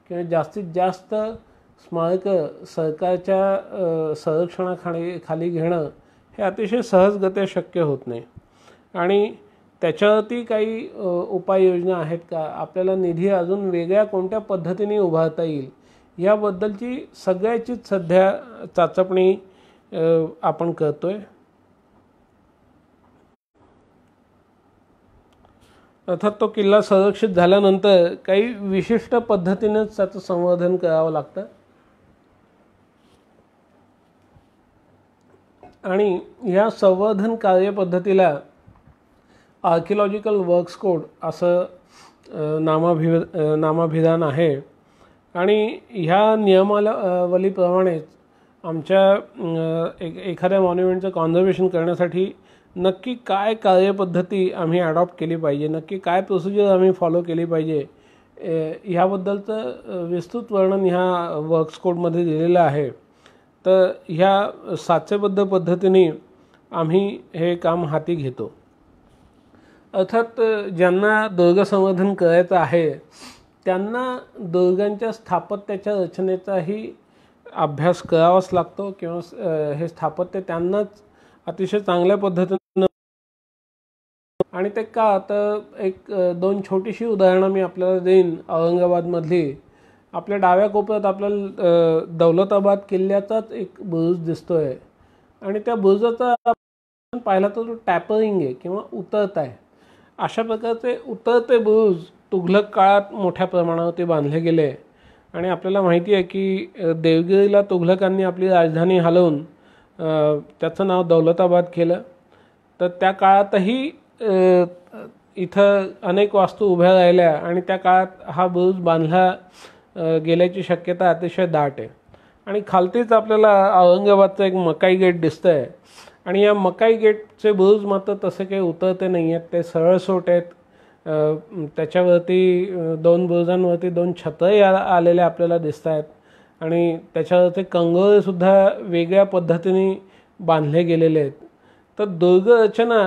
किंवा जास्तीत जास्त स्मारकं सरकारच्या संरक्षणाखाली घेणं हे अतिशय सहजगत्या शक्य होत नाही. आणि त्याच्यावरती काही उपाययोजना आहेत का, आपल्याला निधी अजून वेगळ्या कोणत्या पद्धतीने उभारता येईल याबद्दलची सगळ्याचीच सध्या चाचपणी आपण करतोय. अर्थात तो किल्ला संरक्षित झाल्यानंतर काही विशिष्ट पद्धतीनेच त्याचं संवर्धन करावं लागतं आणि या संवर्धन कार्यपद्धतीला आर्किओलॉजिकल वर्क्स कोड असं नामाभिधान आहे. आणि ह्या नियमावलीप्रमाणेच आमच्या एखाद्या मॉन्युमेंटचं कॉन्झर्वेशन करण्यासाठी नक्की काय कार्यपद्धती आम्ही ॲडॉप्ट केली पाहिजे, नक्की काय प्रोसिजर आम्ही फॉलो केली पाहिजे ह्याबद्दलचं विस्तृत वर्णन ह्या वर्क्स कोडमध्ये दिलेलं आहे. तर ह्या साचेबद्ध पद्धतीने आम्ही हे काम हाती घेतो. अर्थात ज्यांना दुर्ग संवर्धन करायचं आहे त्यांना दुर्गांच्या स्थापत्याच्या रचनेचाही अभ्यास करावाच लागतो किंवा हे स्थापत्य त्यांनाच अतिशय चांगल्या पद्धतीनं. आणि ते का तर एक दोन छोटीशी उदाहरणं मी आपल्याला देईन. औरंगाबादमधली आपल्या डाव्या कोपऱ्यात आपल्याला दौलताबाद किल्ल्याचाच एक बुरुज दिसतोय आणि त्या बुरुजाचा पाहिला तर तो टॅपरिंग आहे किंवा उतरत आहे. अशा प्रकारचे उतरते बुरुज तुघलक काळात मोठ्या प्रमाणावरती बांधले गेले आणि आपल्याला माहिती आहे की देवगिरीला तुघलकांनी आपली राजधानी हलवून त्याचं नाव दौलताबाद केलं. तर त्या काळातही इथं अनेक वास्तू उभ्या राहिल्या आणि त्या काळात हा बुरुज बांधला गेल्याची शक्यता अतिशय दाट आहे. आणि खालतीच आपल्याला औरंगाबादचं एक मकाई गेट दिसतं आहे आणि या मकाई गेटचे बुरुज मात्र तसे काही उतरते नाही आहेत, ते सरळसोट आहेत. त्याच्यावरती दोन बुरुजांवरती दोन छत्रही आलेल्या आपल्याला दिसत आहेत आणि त्याच्यावरती कंगोरेसुद्धा वेगळ्या पद्धतीने बांधले गेलेले आहेत. तर दुर्ग रचना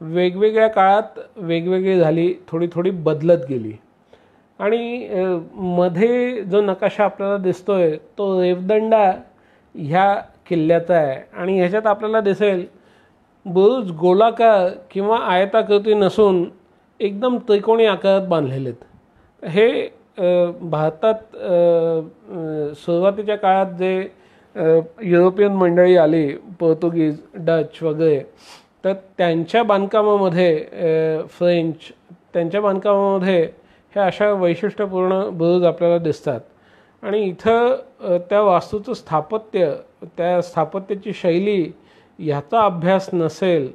वेगवेगळ्या काळात वेगवेगळी झाली, थोडी थोडी बदलत गेली. आणि मध्ये जो नकाशा आपल्याला दिसतोय तो रेवदंडा ह्या किल्ल्याचा आहे आणि ह्याच्यात आपल्याला दिसेल बुरुज गोलाकार किंवा आयताकृती नसून एकदम त्रिकोणी आकारात बांधलेले आहेत. हे भारतात सुरुवातीच्या काळात जे युरोपियन मंडळी आली, पोर्तुगीज, डच वगैरे, तर त्यांच्या बांधकामामध्ये फ्रेंच त्यांच्या बांधकामामध्ये हे अशा वैशिष्ट्यपूर्ण बुरुज आपल्याला दिसतात. आणि इथं त्या वास्तूचं स्थापत्य, त्या स्थापत्याची शैली ह्याचा अभ्यास नसेल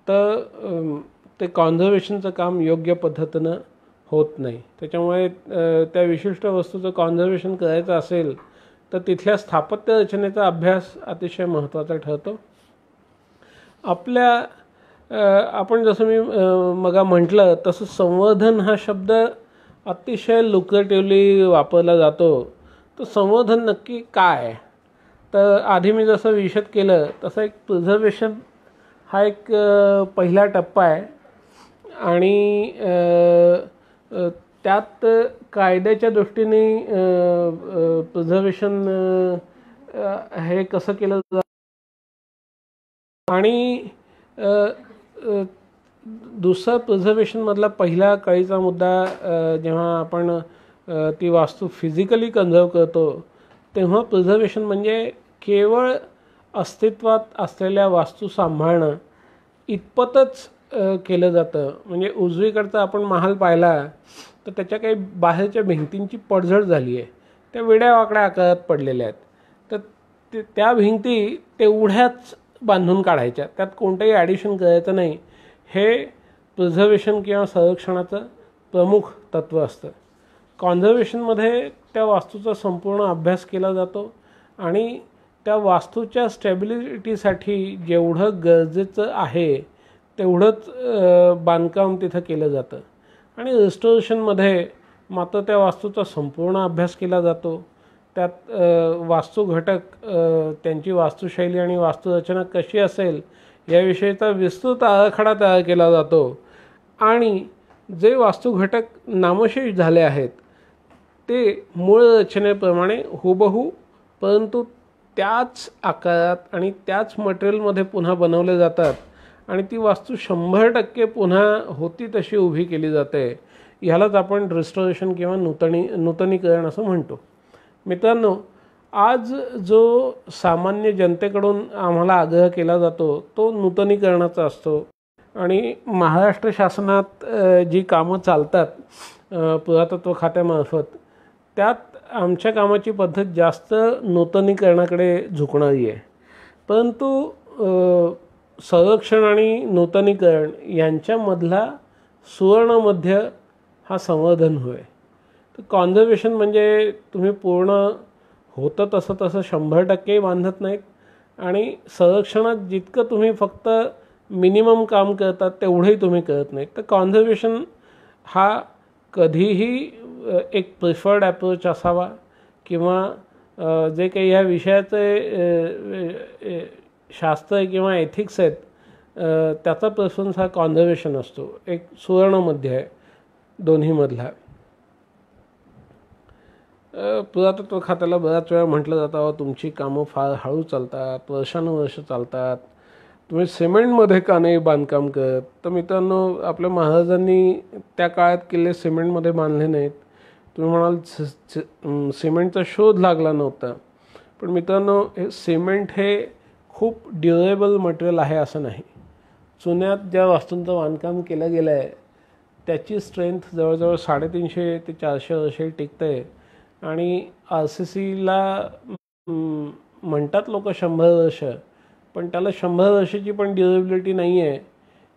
तर ते कॉन्झर्वेशनचं काम योग्य पद्धतीनं होत नाही. त्याच्यामुळे त्या विशिष्ट वस्तूचं कॉन्झर्वेशन करायचं असेल तर तिथल्या स्थापत्य रचनेचा अभ्यास अतिशय महत्त्वाचा ठरतो. आपण जसं मी मग म्हटलं तसं संवर्धन हा शब्द अतिशय लुक्रेटिव्हली वापरला जातो. तर संवर्धन नक्की काय? तर आधी मी जसं विशद केलं तसं एक प्रिझर्वेशन हा एक पहिला टप्पा आहे आणि त्यात कायद्याच्या दृष्टीने प्रिझर्वेशन हे कसं केलं जातं आणि दुसरा प्रिझर्वेशनमधला पहिला कळीचा मुद्दा जेव्हा आपण ती वास्तू फिजिकली कन्झर्व करतो तेव्हा प्रिझर्वेशन म्हणजे केवळ अस्तित्वात असलेल्या वास्तू सांभाळणं इतपतच केलं जातं. म्हणजे उजवीकडचा आपण महाल पाहिला तर त्याच्या काही बाहेरच्या भिंतींची पडझड झाली आहे, त्या वेड्या वाकड्या आकारात पडलेल्या आहेत. तर त्या भिंती तेवढ्याच बांधून काढायच्या, त्यात कोणतंही ॲडिशन करायचं नाही. हे प्रिझर्वेशन किंवा संरक्षणाचं प्रमुख तत्त्व असतं. कॉन्झर्वेशनमध्ये त्या वास्तूचा संपूर्ण अभ्यास केला जातो आणि त्या वास्तूच्या स्टॅबिलिटीसाठी जेवढं गरजेचं आहे तेवढंच बांधकाम तिथं केलं जातं. आणि रिस्टोरेशनमध्ये मात्र त्या वास्तूचा संपूर्ण अभ्यास केला जातो. त्यात वास्तू घटक, त्यांची वास्तुशैली आणि वास्तुरचना कशी असेल याविषयीचा विस्तृत आराखडा तयार केला जातो आणि जे वास्तू घटक नामशेष झाले आहेत ते मूळ रचनेप्रमाणे हुबहू परंतु त्याच आकारात आणि त्याच मटेरियलमध्ये पुन्हा बनवले जातात आणि ती वास्तू 100% पुन्हा होती तशी उभी केली जाते. ह्यालाच आपण रिस्टोरेशन किंवा नूतनीकरण असं म्हणतो. मित्रांनो, आज जो सामान्य जनतेकडून आम्हाला आग्रह केला जातो तो नूतनीकरणाचा असतो आणि महाराष्ट्र शासनात जी कामं चालतात पुरातत्व खात्यामार्फत त्यात आमच्या कामाची पद्धत जास्त नूतनीकरणाकडे झुकणारी आहे. परंतु संरक्षण आणि नूतनीकरण यांच्यामधला सुवर्णमध्य हा संवर्धन होय. तर कॉन्झर्वेशन म्हणजे तुम्ही पूर्ण होतं तसं 100% बांधत नाहीत आणि संरक्षणात जितकं तुम्ही फक्त मिनिमम काम करतात तेवढंही तुम्ही करत नाहीत. तर कॉन्झर्वेशन हा कधीही एक प्रिफर्ड ॲप्रोच असावा किंवा जे काही ह्या विषयाचे शास्त्र किंवा एथिक्स आहेत त्याचा प्रेफरन्स हा कॉन्झर्वेशन असतो. एक सुवर्णमध्य आहे दोन्हीमधला. पुरातत्व खात्याला बऱ्याच वेळा म्हटलं जातं तुमची कामं फार हळू चालतात, वर्षानुवर्ष चालतात, तुम्ही सिमेंटमध्ये का नाही बांधकाम करत. तर मित्रांनो, आपल्या महाराजांनी त्या काळात किल्ले सिमेंटमध्ये बांधले नाहीत. तुम्ही म्हणाल सिमेंटचा शोध लागला नव्हता, पण मित्रांनो हे सिमेंट हे खूप ड्युरेबल मटेरियल आहे असं नाही. चुन्यात ज्या वास्तूंचं बांधकाम केलं गेलं आहे त्याची स्ट्रेंथ जवळजवळ 350 ते 400 वर्षे टिकते आणि RCCला म्हणतात लोक 100 वर्ष, पण त्याला 100 वर्षाची पण ड्युरेबिलिटी नाही आहे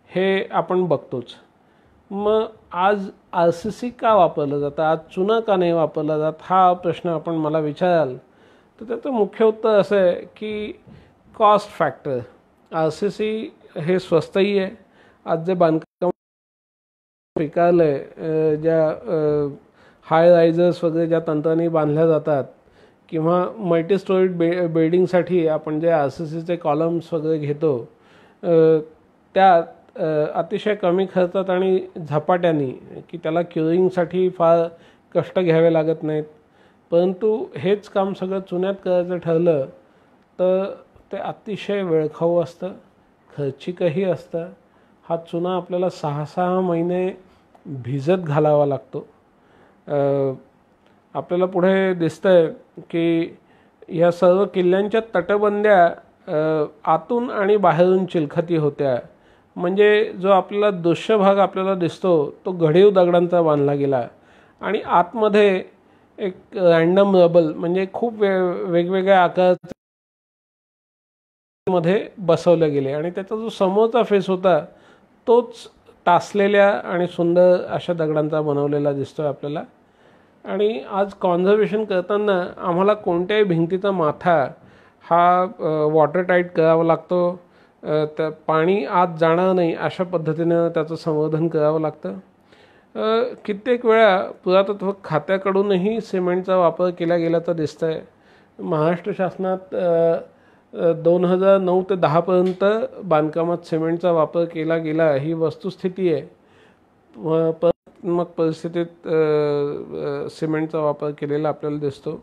हे आपण बघतोच. मग आज RCC का वापरलं जातं, आज चुना का नाही वापरला जात, हा प्रश्न आपण मला विचाराल तर त्याचं मुख्य उत्तर असं आहे की कॉस्ट फॅक्टर. RCC हे स्वस्तही आहे. आज जे बांधकाम स्वीकारलं आहे, ज्या हाय रायझर्स वगैरे ज्या तंत्राने बांधल्या जातात किंवा मल्टी स्टोरीड बिल्डिंगसाठी आपण जे RCCचे कॉलम्स वगैरे घेतो त्यात अतिशय कमी खर्चात आणि झपाट्याने की त्याला क्युरिंगसाठी फार कष्ट घ्यावे लागत नाहीत. परंतु हेच काम सगळं चुन्यात करायचं ठरलं तर ते अतिशय वेळखाऊ असतं, खर्चिकही असतं. हा चुना आपल्याला 6-6 महिने भिजत घालावा लागतो. आपल्याला पुढे दिसतंय की या सर्व किल्ल्यांच्या तटबंद्या आतून आणि बाहेरून चिलखती होत्या. म्हणजे जो आपल्याला दृश्य भाग आपल्याला दिसतो तो घडीव दगडांचा बांधला गेला आणि आतमध्ये एक रँडम रबल म्हणजे खूप वेगवेगळ्या आकाराचे मध्ये बसवले गेले आणि त्याचा जो समोरचा फेस होता तोच टासलेल्या आणि सुंदर अशा दगडांचा बनवलेला दिसतो आहे आपल्याला. आणि आज कॉन्झर्वेशन करताना आम्हाला कोणत्याही भिंतीचा माथा हा वॉटर टाईट करावा लागतो. त्या पाणी आत जाणार नाही अशा पद्धतीनं त्याचं संवर्धन करावं लागतं. कित्येक वेळा पुरातत्व खात्याकडूनही सिमेंटचा वापर केला गेल्याचं दिसतं आहे. महाराष्ट्र शासनात 2009 ते 10पर्यंत बांधकामात सिमेंटचा वापर केला गेला ही वस्तुस्थिती आहे. मग परिस्थितीत सिमेंटचा वापर केलेला आपल्याला दिसतो.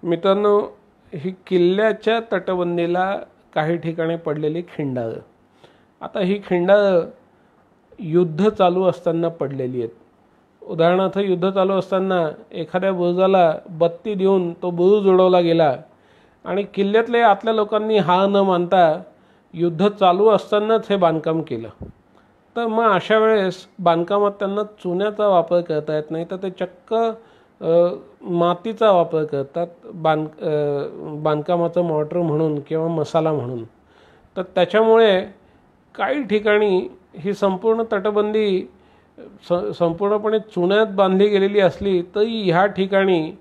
मित्रांनो, ही किल्ल्याच्या तटबंदीला काही ठिकाणी पडलेली खिंडारं. आता ही खिंडारं युद्ध चालू असताना पडलेली आहेत. उदाहरणार्थ, युद्ध चालू असताना एखाद्या बुरुजाला बत्ती देऊन तो बुरुज उडवला गेला आणि किल्ल्यातल्या आतल्या लोकांनी हार न मानता युद्ध चालू असतानाच हे बांधकाम केलं. तर मग अशा वेळेस बांधकामात त्यांना चुन्याचा वापर करता येत नाही, तर ते चक्क मातीचा वापर करतात बांधकामाचं मॉर्टर म्हणून किंवा मसाला म्हणून. तर त्याच्यामुळे काही ठिकाणी ही संपूर्ण तटबंदी संपूर्णपणे चुन्यात बांधली गेलेली असली तरी ह्या ठिकाणी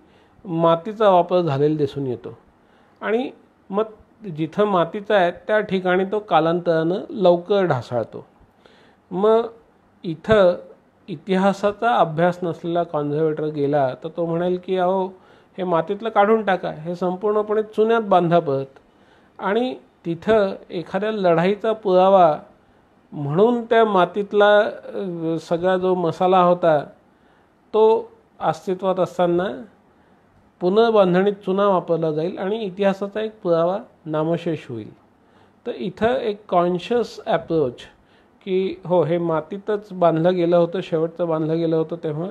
मातीचा वापर झालेला दिसून येतो. आणि मग जिथं मातीचा आहे त्या ठिकाणी तो कालांतरानं लवकर ढासाळतो. मग इथं इतिहासाचा अभ्यास नसलेला कॉन्झर्वेटर गेला तर तो म्हणेल की अहो, हे मातीतलं काढून टाका, हे संपूर्णपणे चुन्यात बांधा परत. आणि तिथं एखाद्या लढाईचा पुरावा म्हणून त्या मातीतला सगळा जो मसाला होता तो अस्तित्वात असताना पुनर्बांधणीत चुना वापरला जाईल आणि इतिहासाचा एक पुरावा नामशेष होईल. तर इथं एक कॉन्शियस ॲप्रोच की हो, हे मातीतच बांधलं गेलं होतं, शेवटचं बांधलं गेलं होतं तेव्हा,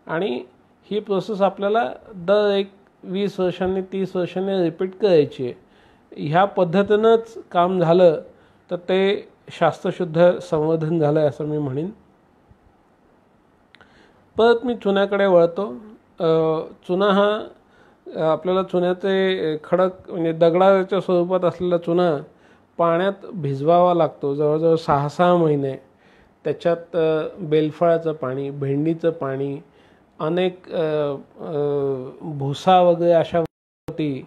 आणि ही प्रोसेस आपल्याला दर एक 20 वर्षांनी 30 वर्षांनी रिपीट करायची आहे. ह्या पद्धतीनंच काम झालं तर ते शास्त्रशुद्ध संवर्धन झालं आहे असं मी म्हणेन. परत मी चुन्याकडे वळतो. चुना हा आपल्याला चुन्याचे खडक म्हणजे दगडाच्या स्वरूपात असलेला चुना पाण्यात भिजवावा लागतो जवळजवळ 6-6 महिने. त्याच्यात बेलफळाचं पाणी, भेंडीचं पाणी, अनेक भुसा वगैरे अशा होती,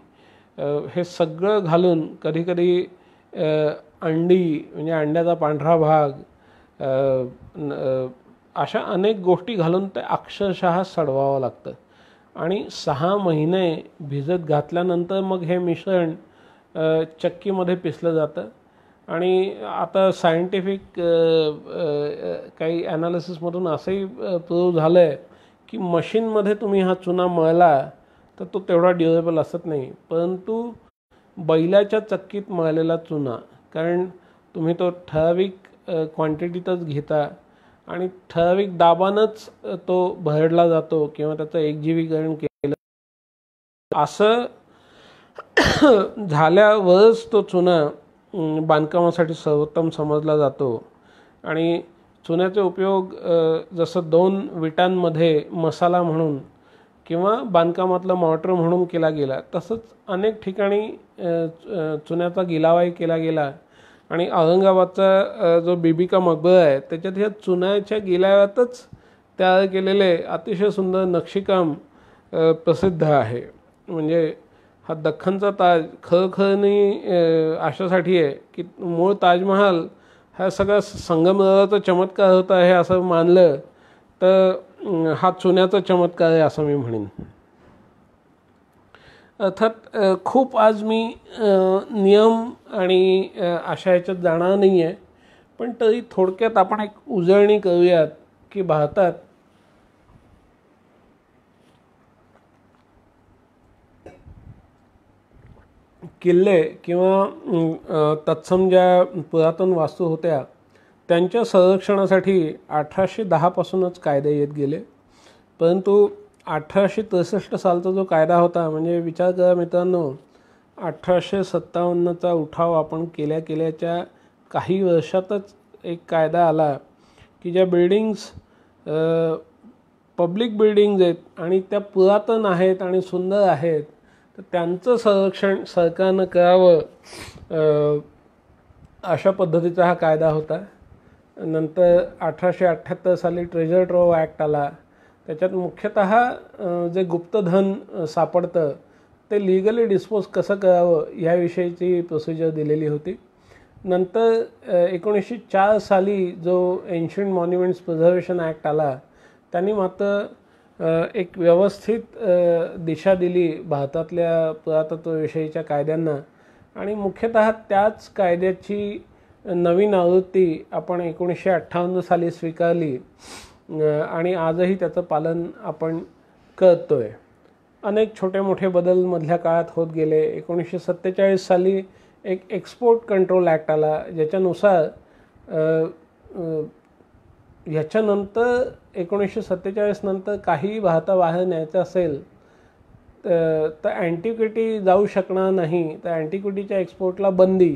हे सगळं घालून कधीकधी अंडी म्हणजे अंड्याचा पांढरा भाग, अशा अनेक गोष्टी घालून ते अक्षरशः सडवावं लागतं. आणि 6 महिने भिजत घातल्यानंतर मग हे मिश्रण चक्कीमध्ये पिसलं जातं. आणि आता सायंटिफिक काही ॲनालिसिसमधून असंही प्रूव्ह झालं आहे की मशीनमध्ये तुम्ही हा चुना मळला तर तो तेवढा ड्युरेबल असत नाही, परंतु बैलाच्या चक्कीत मळलेला चुना, कारण तुम्ही तो ठराविक क्वांटिटीतच घेता आणि ठराविक दाबानंच तो भरडला जातो किंवा त्याचं एकजीवीकरण केलं, असं झाल्यावरच तो चुना बांधकामासाठी सर्वोत्तम समजला जातो. आणि चुन्याचे उपयोग जसं 2 विटांमध्ये मसाला म्हणून किंवा बांधकामातलं मॉर्टर म्हणून केला गेला, तसंच अनेक ठिकाणी चुन्याचा गिलावाही केला गेला. आणि औरंगाबादचा जो बीबी का मकबरा आहे त्याच्यात ह्या चुन्याच्या गिलाव्यातच तयार केलेले अतिशय सुंदर नक्षीकाम प्रसिद्ध आहे. म्हणजे हा दख्खनचा ताज खरोखरनी अशासाठी आहे की मूळ ताजमहाल हा सगळा संगमरवराचा चमत्कार होता हे असं मानलं तर हा चुन्याचा चमत्कार आहे असं मी म्हणेन. अर्थात खूप आज मी नियम आणि अशा ह्याच्यात जाणार नाही आहे, पण तरी थोडक्यात आपण एक उजळणी करूयात की भारतात किल्ले किंवा तत्सम ज्या पुरातन वास्तू होत्या त्यांच्या संरक्षणासाठी 1810 पासूनच कायदे येत गेले. परंतु 1863 सालचा जो कायदा होता, म्हणजे विचार करा मित्रांनो, 1857चा उठाव आपण केल्याच्या काही वर्षातच एक कायदा आला की ज्या बिल्डिंग्स पब्लिक बिल्डिंग्ज आहेत आणि त्या पुरातन आहेत आणि सुंदर आहेत तर त्यांचं संरक्षण सरकारनं करावं, अशा पद्धतीचा हा कायदा होता. नंतर 1878 साली ट्रेजर ट्रोव्ह ॲक्ट आला. त्याच्यात मुख्यतः जे गुप्तधन सापडतं ते लिगली डिस्पोज कसं करावं याविषयीची प्रोसिजर दिलेली होती. नंतर 1904 साली जो एन्शंट मॉन्युमेंट्स प्रिझर्वेशन ॲक्ट आला त्यांनी मात्र एक व्यवस्थित दिशा दिली भारतातल्या पुरातत्वविषयीच्या कायद्यांना आणि मुख्यतः त्याच कायद्याची नवीन आवृत्ती आपण 1958 साली स्वीकारली आणि आजही त्याचं पालन आपण करतोय. अनेक छोटे मोठे बदल मधल्या काळात होत गेले. 1947 साली एक एक्सपोर्ट कंट्रोल ॲक्ट आला ज्याच्यानुसार ह्याच्यानंतर 1947 नंतर काही भारताबाहेर न्यायचं असेल तर अँटिक्विटी जाऊ शकणार नाही, तर अँटिक्विटीच्या एक्सपोर्टला बंदी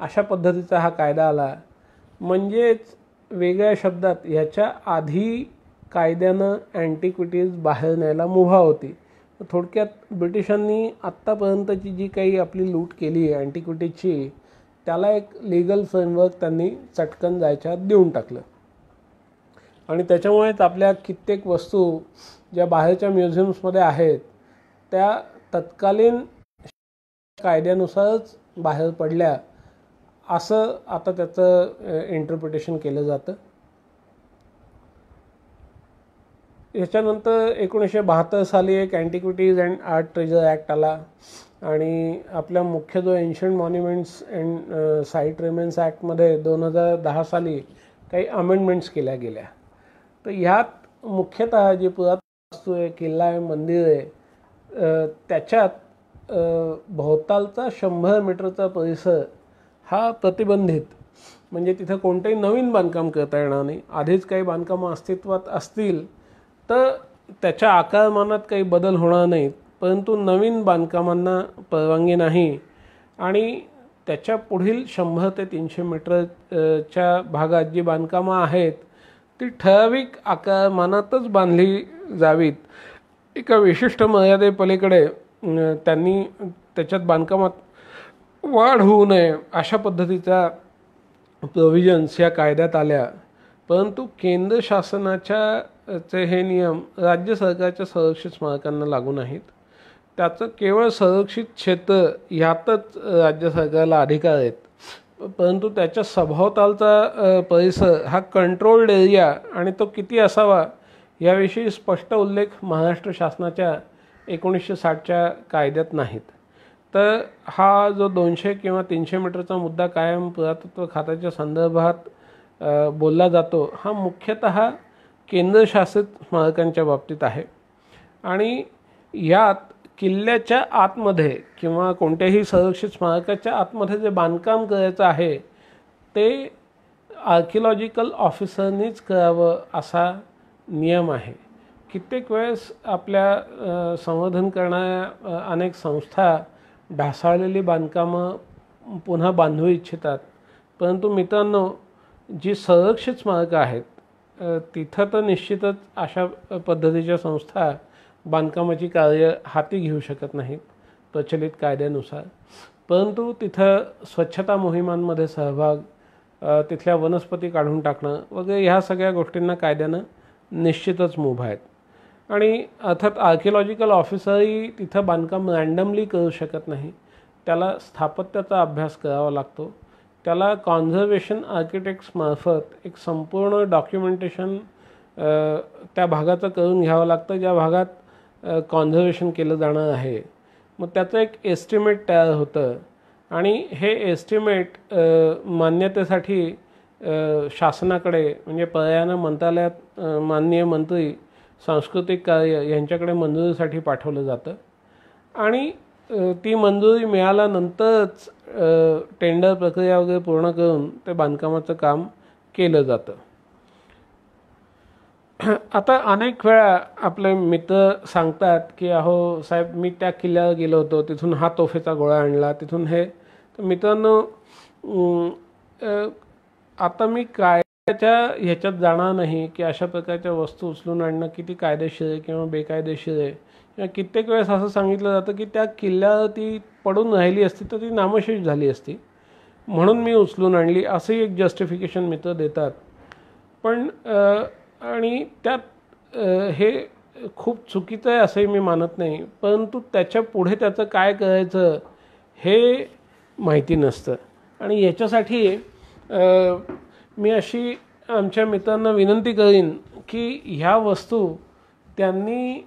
अशा पद्धतीचा हा कायदा आला. म्हणजेच वेगळ्या शब्दात ह्याच्या आधी कायद्यानं अँटिक्विटीज बाहेर न्यायला मुभा होती. थोडक्यात ब्रिटिशांनी आत्तापर्यंतची जी काही आपली लूट केली आहे अँटिक्विटीजची त्याला एक लिगल फ्रेमवर्क त्यांनी चटकन जायच्या आत देऊन टाकलं आणि त्याच्यामुळेच आपल्या कित्येक वस्तू ज्या बाहेरच्या म्युझियम्समध्ये आहेत त्या तत्कालीन कायद्यानुसारच बाहेर पडल्या असं आता त्याचं इंटरप्रिटेशन केलं जातं. याच्यानंतर 1972 साली एक antiquities and art treasure act आला आणि आपल्या मुख्य जो ancient monuments and site remains ॲक्टमध्ये 2010 साली काही अमेंडमेंट्स केल्या गेल्या. तर ह्यात मुख्यतः जी पुरातन वस्तू आहे, किल्ला आहे, मंदिर आहे, त्याच्यात भोवतालचा 100 मीटरचा परिसर हा प्रतिबंधित, म्हणजे तिथं कोणतंही नवीन बांधकाम करता येणार नाही. आधीच काही बांधकामं अस्तित्वात असतील तर त्याच्या आकारमानात काही बदल होणार नाहीत, परंतु नवीन बांधकामांना परवानगी नाही आणि त्याच्या पुढील 100 ते 300 मीटरच्या भागात जी बांधकामं आहेत ती ठराविक आकारमानातच बांधली जावीत. एका विशिष्ट मर्यादेपलीकडे त्यांनी त्याच्यात बांधकामात वाढ होऊ नये अशा पद्धतीचा प्रोव्हिजन्स या कायद्यात आल्या. परंतु केंद्र शासनाचे हे नियम राज्य सरकारच्या संरक्षित स्मारकांना लागू नाहीत. त्याचं केवळ संरक्षित क्षेत्र ह्यातच राज्य सरकारला अधिकार आहेत, परंतु त्याच्या सभोवतालचा परिसर हा कंट्रोल्ड एरिया आणि तो किती असावा याविषयी स्पष्ट उल्लेख महाराष्ट्र शासनाच्या 1960च्या कायद्यात नाहीत. तर हा जो 200 किंवा 300 मीटरचा मुद्दा कायम पुरातत्व खात्याच्या संदर्भात बोलला जातो हा मुख्यतः केंद्रशासित स्मारकांच्या बाबतीत आहे आणि यात किल्ल्याच्या आतमध्ये किंवा कोणत्याही संरक्षित स्मारकाच्या आतमध्ये जे बांधकाम करायचं आहे ते आर्किओलॉजिकल ऑफिसरनीच करावं असा नियम आहे. कित्येक वेळेस आपल्या संवर्धन करणाऱ्या अनेक संस्था ढासाळलेली बांधकामं पुन्हा बांधू इच्छितात, परंतु मित्रांनो जी संरक्षित स्मारकं आहेत तिथं तर निश्चितच अशा पद्धतीच्या संस्था बांधकामाची कार्य हाती घेऊ शकत नाहीत प्रचलित कायद्यानुसार, परंतु तिथं स्वच्छता मोहिमांमध्ये सहभाग, तिथल्या वनस्पती काढून टाकणं वगैरे ह्या सगळ्या गोष्टींना कायद्यानं निश्चितच मुभा आहेत. आणि अर्थात आर्किओलॉजिकल ऑफिसरही तिथं बांधकाम रँडमली करू शकत नाही, त्याला स्थापत्याचा अभ्यास करावा लागतो. त्याला कॉन्झर्वेशन आर्किटेक्ट्समार्फत एक संपूर्ण डॉक्युमेंटेशन त्या भागाचं करून घ्यावं लागतं ज्या भागात कॉन्झर्वेशन केलं जाणार आहे. मग त्याचं एक एस्टिमेट तयार होतं आणि हे एस्टिमेट मान्यतेसाठी शासनाकडे म्हणजे पर्यायानं मंत्रालयात माननीय मंत्री सांस्कृतिक कार्य यांच्याकडे मंजुरीसाठी पाठवलं जातं आणि ती मंजुरी मिळाल्यानंतरच टेंडर प्रक्रिया वगैरे पूर्ण करून ते बांधकामाचं काम केलं जातं. आता अनेक वेळा आपले मित्र सांगतात की अहो साहेब मी त्या किल्ल्यावर गेलो होतो, तिथून हा तोफेचा गोळा आणला, तिथून हे. तर मित्रांनो आता मी कायद्याच्या ह्याच्यात जाणार नाही की अशा प्रकारच्या वस्तू उचलून आणणं किती कायदेशीर आहे किंवा बेकायदेशीर आहे. कित्येक वेळेस असं सांगितलं जातं की त्या किल्ल्यावर ती पडून राहिली असती तर ती नामशेष झाली असती म्हणून मी उचलून आणली, असंही एक जस्टिफिकेशन मित्र देतात. पण आणि त्यात हे खूप चुकीचं आहे असंही मी मानत नाही, परंतु त्याच्या पुढे त्याचं काय करायचं हे माहिती नसतं. आणि याच्यासाठी मी अशी आमच्या मित्रांना विनंती करीन की ह्या वस्तू त्यांनी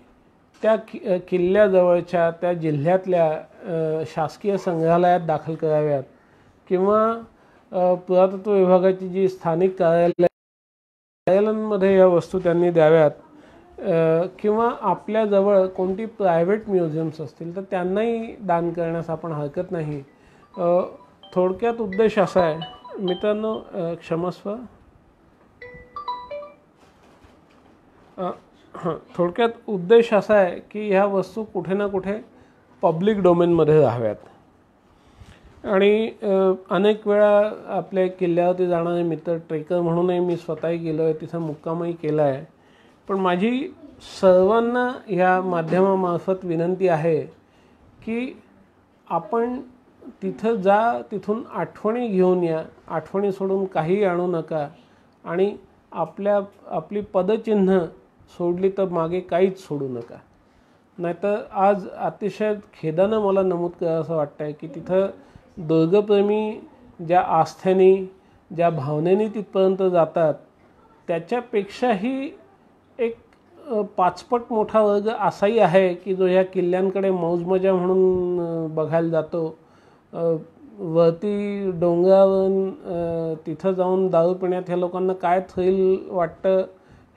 त्या किल्ल्याजवळच्या त्या जिल्ह्यातल्या शासकीय संग्रहालयात दाखल कराव्यात किंवा पुरातत्व विभागाची जी स्थानिक कार्यालयांमध्ये या वस्तू त्यांनी द्याव्यात किंवा आपल्याजवळ कोणती प्रायव्हेट म्युझियम्स असतील तर त्यांनाही दान करण्यास आपण हरकत नाही. थोडक्यात उद्देश असा आहे मित्रांनो, क्षमस्व, थोडक्यात उद्देश असा आहे की ह्या वस्तू कुठे ना कुठे पब्लिक डोमेनमध्ये राहाव्यात. आणि अनेक वेळा आपल्या किल्ल्यावरती जाणारे मित्र, ट्रेकर म्हणूनही मी स्वतःही गेलो आहे, तिथं मुक्कामही केला आहे. पण माझी सर्वांना ह्या माध्यमामार्फत विनंती आहे की आपण तिथं जा, तिथून आठवणी घेऊन या, आठवणी सोडून काही आणू नका आणि आपली पदचिन्ह सोडली तर मागे काहीच सोडू नका. नाहीतर आज अतिशय खेदानं मला नमूद करावं वाटतं आहे की तिथं दुर्गप्रेमी ज्या आस्थेने, ज्या भावनेने तिथपर्यंत जातात त्याच्यापेक्षाही एक पाचपट मोठा वर्ग असाही आहे की जो ह्या किल्ल्यांकडे मौजमजा म्हणून बघायला जातो. वरती डोंगरावरून तिथं जाऊन दारू पिण्यात ह्या लोकांना काय थ्रिल वाटतं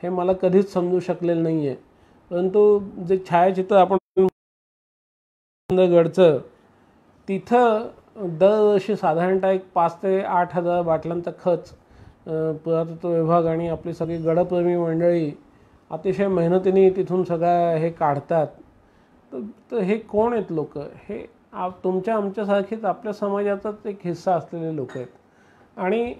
हे मला कधीच समजू शकलेलं नाही आहे. परंतु जे छायाचित्र आपण गडचं, तिथं दरवर्षी साधारणतः एक 5 ते 8 हजार बाटल्यांचा खच पुरातत्व विभाग आणि आपली सगळी गडप्रेमी मंडळी अतिशय मेहनतीने तिथून सगळं हे काढतात. तर हे कोण आहेत लोक? हे तुमच्या आमच्यासारखीच आपल्या समाजाचाच एक हिस्सा असलेले लोक आहेत. आणि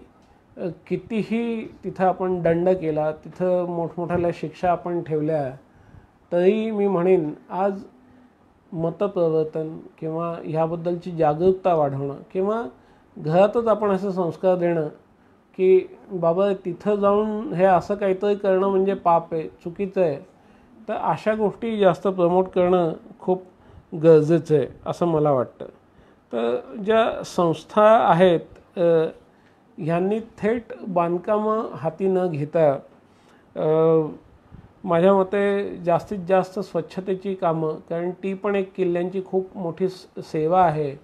कितीही तिथं आपण दंड केला, तिथं मोठमोठ्याल्या शिक्षा आपण ठेवल्या, तरी मी म्हणेन आज मतप्रवर्तन किंवा ह्याबद्दलची जागरूकता वाढवणं किंवा घरातच आपण असे संस्कार देणं की बाबा तिथं जाऊन हे असं काहीतरी करणं म्हणजे पाप आहे, चुकीचं आहे, तर अशा गोष्टी जास्त प्रमोट करणं खूप गरजेचं आहे असं मला वाटतं. तर ज्या संस्था आहेत ह्यांनी थेट बांधकामं हाती न घेता माझ्या मते जास्तीत जास्त स्वच्छतेची कामं, कारण ती पण एक किल्ल्यांची खूप मोठी सेवा आहे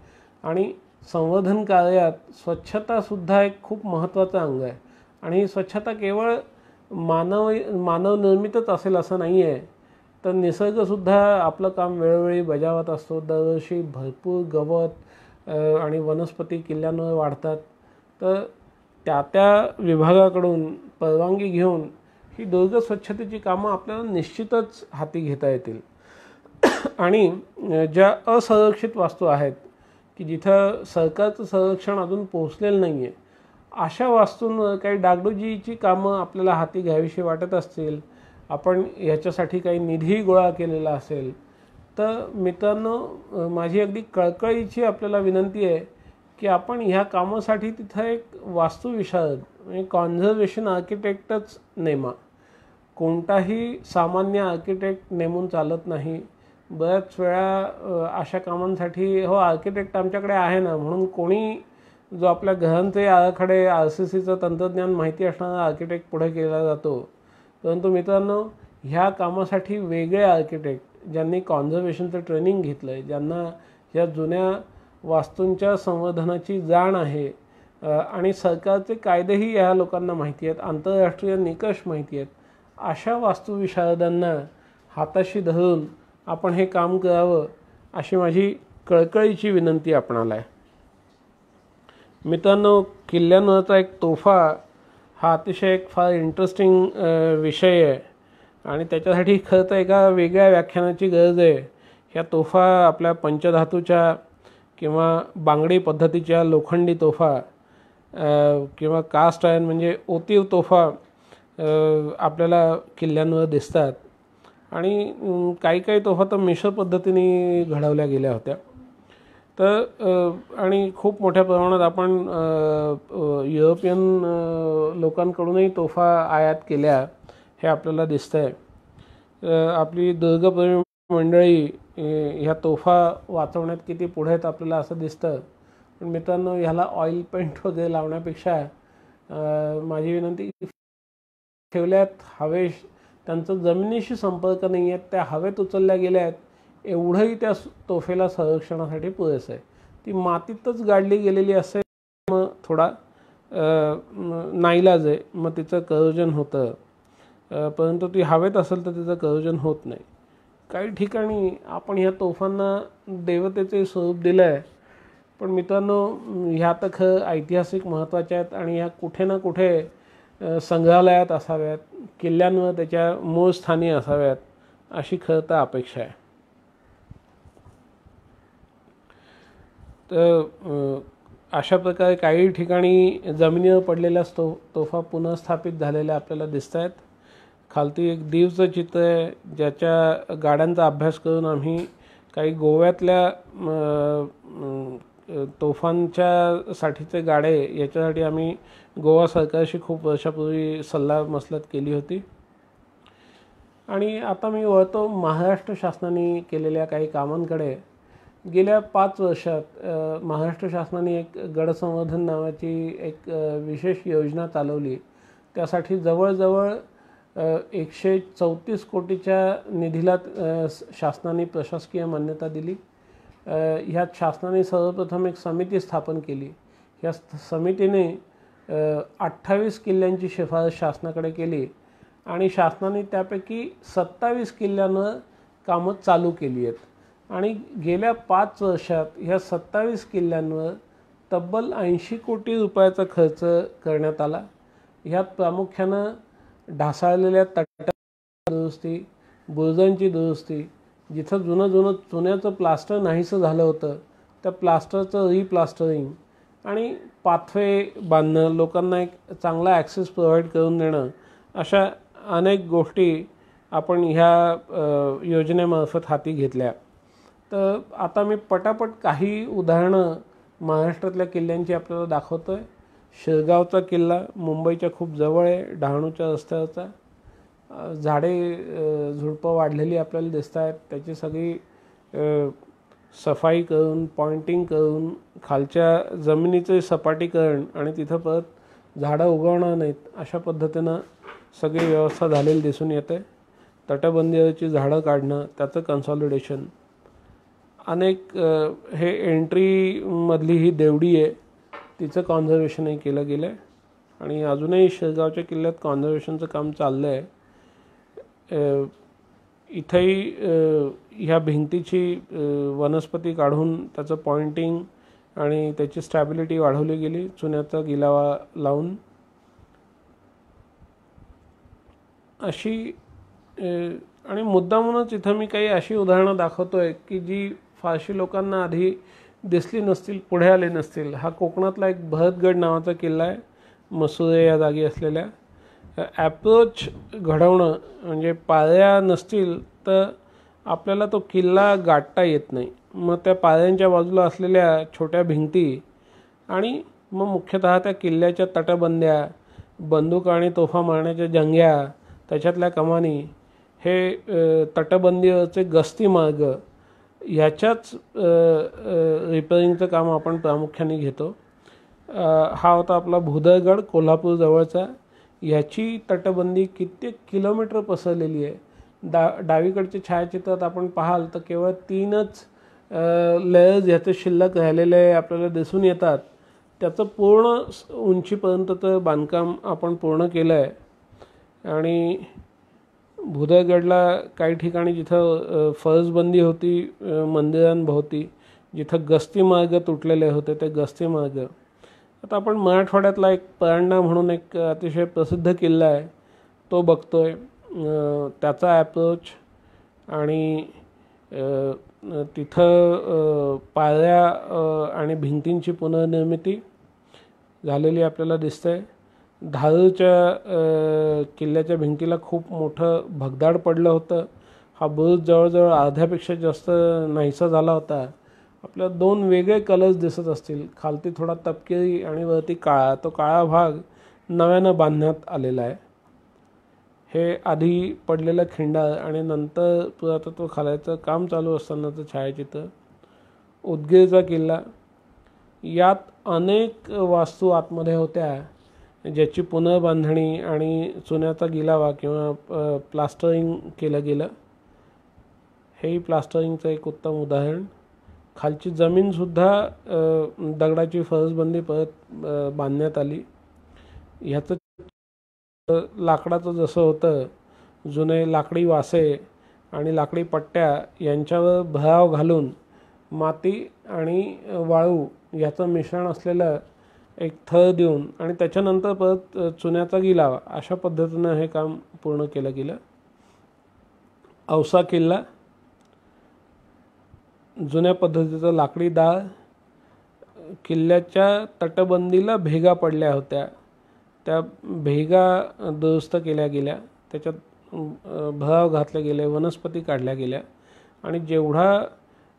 आणि संवर्धन कार्यात स्वच्छतासुद्धा एक खूप महत्त्वाचं अंग आहे. आणि स्वच्छता केवळ मानवनिर्मितच असेल असं नाही आहे, तर निसर्गसुद्धा आपलं काम वेळोवेळी बजावत असतो. दरवर्षी भरपूर गवत आणि वनस्पती किल्ल्यांवर वाढतात. तर त्या विभागाकडून परवानगी घेऊन ही दुर्ग स्वच्छतेची कामं आपल्याला निश्चितच हाती घेता येतील. आणि ज्या असंरक्षित वास्तू आहेत की जिथं सरकारचं संरक्षण अजून पोहोचलेलं नाही आहे, अशा वास्तूंवर काही डागडुजीची कामं आपल्याला हाती घ्यावीशी वाटत असतील, आपण ह्याच्यासाठी काही निधी गोळा केलेला असेल, तर मित्रांनो माझी अगदी कळकळीची आपल्याला विनंती आहे की आपण ह्या कामासाठी तिथं एक वास्तुविशारद म्हणजे कॉन्झर्वेशन आर्किटेक्टच नेमा. कोणताही सामान्य आर्किटेक्ट नेमून चालत नाही. बऱ्याच वेळा अशा कामांसाठी हो आर्किटेक्ट आमच्याकडे आहे ना म्हणून कोणी जो आपल्या घरांचे आराखडे RCCचं तंत्रज्ञान माहिती असणारा आर्किटेक्ट पुढे केला जातो. परंतु मित्रांनो ह्या कामासाठी वेगळे आर्किटेक्ट ज्यांनी कॉन्झर्वेशनचं ट्रेनिंग घेतलं आहे, ज्यांना या जुन्या वास्तूंच्या संवर्धनाची जाण आहे आणि सरकारचे कायदेही या लोकांना माहिती आहेत, आंतरराष्ट्रीय निकष माहिती आहेत, अशा वास्तुविशारदांना हाताशी धरून आपण हे काम करावं अशी माझी कळकळीची विनंती आपणाला आहे. मित्रांनो किल्ल्यांवरचा एक तोफा हा अतिशय एक फार इंटरेस्टिंग विषय आहे आणि त्याच्यासाठी खरं तर एका वेगळ्या व्याख्यानाची गरज आहे. ह्या तोफा आपल्या पंचधातूच्या किंवा बांगडी पद्धतीच्या लोखंडी तोफा किंवा कास्ट आयर्न म्हणजे ओतीव तोफा आपल्याला किल्ल्यांवर दिसतात आणि काही काही तोफा तर मिश्र पद्धतीने घडवल्या गेल्या होत्या. तर आणि खूप मोठ्या प्रमाणात आपण युरोपियन लोकांकडूनही तोफा आयात केल्या हे आपल्याला दिसतंय. आपली दुर्गप्रेमी मंडळी ह्या तोफा वाचवण्यात किती पुढे आहेत आपल्याला असं दिसतं. पण मित्रांनो, ह्याला ऑइल पेंट वगैरे लावण्यापेक्षा माझी विनंती, ठेवल्यात हवेश, त्यांचा जमिनीशी संपर्क नाही आहे, त्या हवेत उचलल्या गेल्या आहेत, एवढंही त्या तोफेला संरक्षणासाठी पुरेसं आहे. ती मातीतच गाडली गेलेली असेल मग थोडा नाईलाज आहे, मग तिचं करोजन होतं. परंतु ती हवेत असेल तर तिचं करोजन होत नाही. काही ठिकाणी आपण ह्या तोफांना देवतेचे स्वरूप दिलं आहे, पण मित्रांनो ह्या तर खरं ऐतिहासिक महत्त्वाच्या आहेत आणि ह्या कुठे ना कुठे संग्रहालयात असाव्यात, किल्ल्यांवर त्याच्या मूळ स्थानी असाव्यात, अशी खरं तर अपेक्षा आहे. तर अशा प्रकारे काही ठिकाणी जमिनीवर पडलेल्या तोफा पुनर्स्थापित झालेल्या आपल्याला दिसत आहेत. खालती एक दीवचं चित्र आहे, ज्याच्या गाड्यांचा अभ्यास करून आम्ही काही गोव्यातल्या तोफांच्या साठीचे गाडे याच्यासाठी आम्ही गोवा सरकारशी खूप वर्षापूर्वी सल्ला मसलत केली होती. आणि आता मी वळतो महाराष्ट्र शासनाने केलेल्या काही कामांकडे. गेल्या 5 वर्षात महाराष्ट्र शासनाने एक गडसंवर्धन नावाची एक विशेष योजना चालवली. त्यासाठी जवळजवळ 134 कोटीच्या निधीला शासनाने प्रशासकीय मान्यता दिली. ह्यात शासनाने सर्वप्रथम एक समिती स्थापन केली. ह्या समितीने 28 किल्ल्यांची शिफारस शासनाकडे केली आणि शासनाने त्यापैकी 27 किल्ल्यांवर कामं चालू केली आहेत. आणि गेल्या 5 वर्षात ह्या 27 किल्ल्यांवर तब्बल 80 कोटी रुपयाचा खर्च करण्यात आला. ह्यात प्रामुख्यानं ढासाळलेल्या तटांची दुरुस्ती, बुरुजांची दुरुस्ती, जिथं चुन्याचं प्लास्टर नाहीसं झालं होतं त्या प्लास्टरचं रिप्लास्टरिंग आणि पाथवे बांधणं, लोकांना एक चांगला ॲक्सेस प्रोव्हाइड करून देणं, अशा अनेक गोष्टी आपण ह्या योजनेमार्फत हाती घेतल्या. तर आता मी पटापट काही उदाहरणं महाराष्ट्रातल्या किल्ल्यांची आपल्याला दाखवतो आहे. शिरगावचा किल्ला मुंबईच्या खूप जवळ आहे, डहाणूच्या रस्त्यावरचा. झाडे झुडपं वाढलेली आपल्याला दिसत आहेत. त्याची सगळी सफाई करून, पॉइंटिंग करून, खालच्या जमिनीचे सपाटीकरण आणि तिथं परत झाडं उगवणार नाहीत अशा पद्धतीनं सगळी व्यवस्था झालेली दिसून येते. तटबंदीवरची झाडं काढणं, त्याचं कन्सॉलिडेशन, अनेक हे एंट्रीमधली ही देवडी आहे, तिचं कॉन्झर्वेशनही केलं गेलं आहे. आणि अजूनही शिरगावच्या किल्ल्यात कॉन्झर्वेशनचं काम चाललं आहे. इथंही ह्या भिंतीची वनस्पती काढून त्याचं पॉइंटिंग आणि त्याची स्टॅबिलिटी वाढवली गेली चुन्याचा गिलावा लावून. अशी आणि मुद्दामूनच इथं मी काही अशी उदाहरणं दाखवतो आहे की जी फारशी लोकांना आधी दिसली नसतील, पुढे आले नसतील. हा कोकणातला एक भरतगड नावाचा किल्ला आहे, मसुरे या जागी असलेल्या. ॲप्रोच घडवणं म्हणजे पायऱ्या नसतील तर आपल्याला तो किल्ला गाठता येत नाही. मग त्या पायऱ्यांच्या बाजूला असलेल्या छोट्या भिंती आणि मग मुख्यतः त्या किल्ल्याच्या तटबंद्या, बंदूक आणि तोफा मारण्याच्या जंग्या, त्याच्यातल्या कमानी, हे तटबंदीवरचे गस्ती मार्ग, ह्याच्याच रिपेअरिंगचं काम आपण प्रामुख्याने घेतो. हा होता आपला भुदरगड कोल्हापूर जवळचा. ह्याची तटबंदी कित्येक किलोमीटर पसरलेली आहे. डावीकडच्या छायाचित्रात आपण पाहाल तर केवळ 3च लेयर्स ह्याचे शिल्लक राहिलेले आपल्याला दिसून येतात. त्याचं पूर्ण उंचीपर्यंतचं बांधकाम आपण पूर्ण केलं आहे. आणि भुदरगडला काही ठिकाणी जिथं फरसबंदी होती मंदिरांभोवती, जिथं गस्ती मार्ग तुटलेले होते ते गस्ती मार्ग. आता आपण मराठवाड्यातला एक परांडा म्हणून एक अतिशय प्रसिद्ध किल्ला आहे तो बघतोय. त्याचा ॲप्रोच आणि तिथं पायऱ्या आणि भिंतींची पुनर्निर्मिती झालेली आपल्याला दिसते. धारूरच्या किल्ल्याच्या भिंतीला खूप मोठं भगदाड पडलं होतं. हा बुरुज जवळजवळ अर्ध्यापेक्षा जास्त नाहीसा झाला होता आपल्याला दोन वेगळे कलर्स दिसत असतील, खालती थोडा तपकिरी आणि वरती काळा. तो काळा भाग नव्यानं बांधण्यात आलेला आहे. हे आधी पडलेलं खिंडार आणि नंतर पुरातत्व खाल्याचं काम चालू असतानाचं छायाचित्र. उदगीरचा किल्ला, यात अनेक वास्तू आतमध्ये होत्या ज्याची पुनर्बांधणी आणि चुन्याचा गिलावा किंवा प्लास्टरिंग केलं गेलं. हेही प्लास्टरिंगचं एक उत्तम उदाहरण. खालची जमीनसुद्धा दगडाची फरसबंदी परत बांधण्यात आली. ह्याचं लाकडाचं जसं होतं, जुने लाकडी वासे आणि लाकडी पट्ट्या यांच्यावर भराव घालून माती आणि वाळू याचं मिश्रण असलेलं एक थर देऊन आणि त्याच्यानंतर परत चुन्याचा गिलावा अशा पद्धतीनं हे काम पूर्ण केलं गेलं. औसा किल्ला, जुन्या पद्धतीचं लाकडी दार. किल्ल्याच्या तटबंदीला भेगा पडल्या होत्या, त्या भेगा दुरुस्त केल्या गेल्या, त्याच्यात भराव घातले गेले, वनस्पती काढल्या गेल्या आणि जेवढा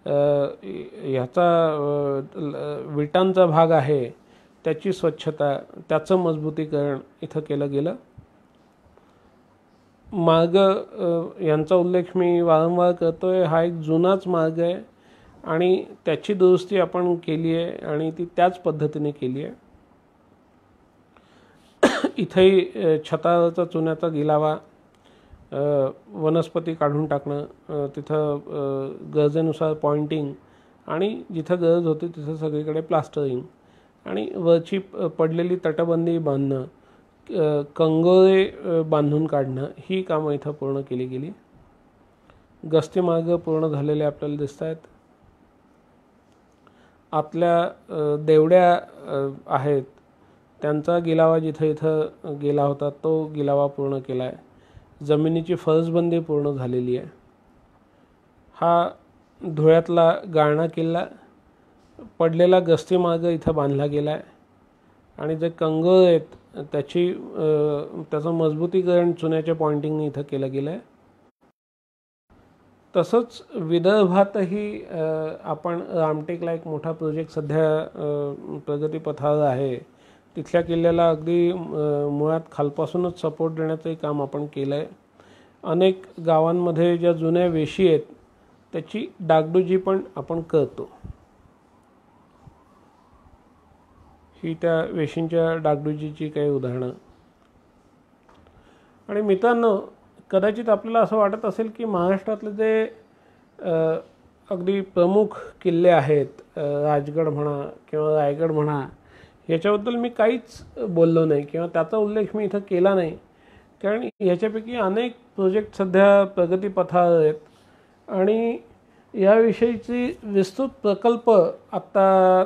ह्याचा विटांचा भाग आहे त्याची स्वच्छता, त्याचं मजबूतीकरण इथं केलं गेलं. मार्ग यांचा उल्लेख मी वारंवार करतोय. हा एक जुनाच मार्ग आहे आणि त्याची दुरुस्ती आपण केली आहे आणि ती त्याच पद्धतीने केली आहे. इथेही छतावरचा चुन्याचा गिलावा, वनस्पती काढून टाकणं, तिथं गरजेनुसार पॉइंटिंग आणि जिथं गरज होती तिथं सगळीकडे प्लास्टरिंग आणि वरची पडलेली तटबंदी बांधणं, कंगोरे बांधून काढणं, ही कामं इथं पूर्ण केली गेली. गस्ती मार्ग पूर्ण झालेले आपल्याला दिसत आहेत. आतल्या देवड्या आहेत त्यांचा गिलावा जिथं इथं गेला होता तो गिलावा पूर्ण केला आहे. जमिनीची फरसबंदी पूर्ण झालेली आहे. हा धुळ्यातला गाळणा किल्ला, पडलेला गस्ती मार्ग इथं बांधला गेला आहे आणि जे कंगोर आहेत त्याचं मजबूतीकरण चुन्याच्या पॉइंटिंगने इथं केलं गेलं आहे. तसंच विदर्भातही आपण रामटेकला एक मोठा प्रोजेक्ट सध्या प्रगतीपथावर आहे. तिथल्या किल्ल्याला अगदी मुळात खालपासूनच सपोर्ट देण्याचंही काम आपण केलं आहे. अनेक गावांमध्ये ज्या जुन्या वेशी आहेत त्याची डागडुजी पण आपण करतो. ही त्या वेशींच्या डागडुजीची काही उदाहरणं. आणि मित्रांनो, कदाचित आपल्याला असं वाटत असेल की महाराष्ट्रातले जे अगदी प्रमुख किल्ले आहेत, राजगड म्हणा किंवा रायगड म्हणा, याच्याबद्दल मी काहीच बोललो नाही किंवा त्याचा उल्लेख मी इथं केला नाही, कारण ह्याच्यापैकी अनेक प्रोजेक्ट सध्या प्रगतीपथावर आहेत आणि याविषयीची विस्तृत प्रकल्प आत्ता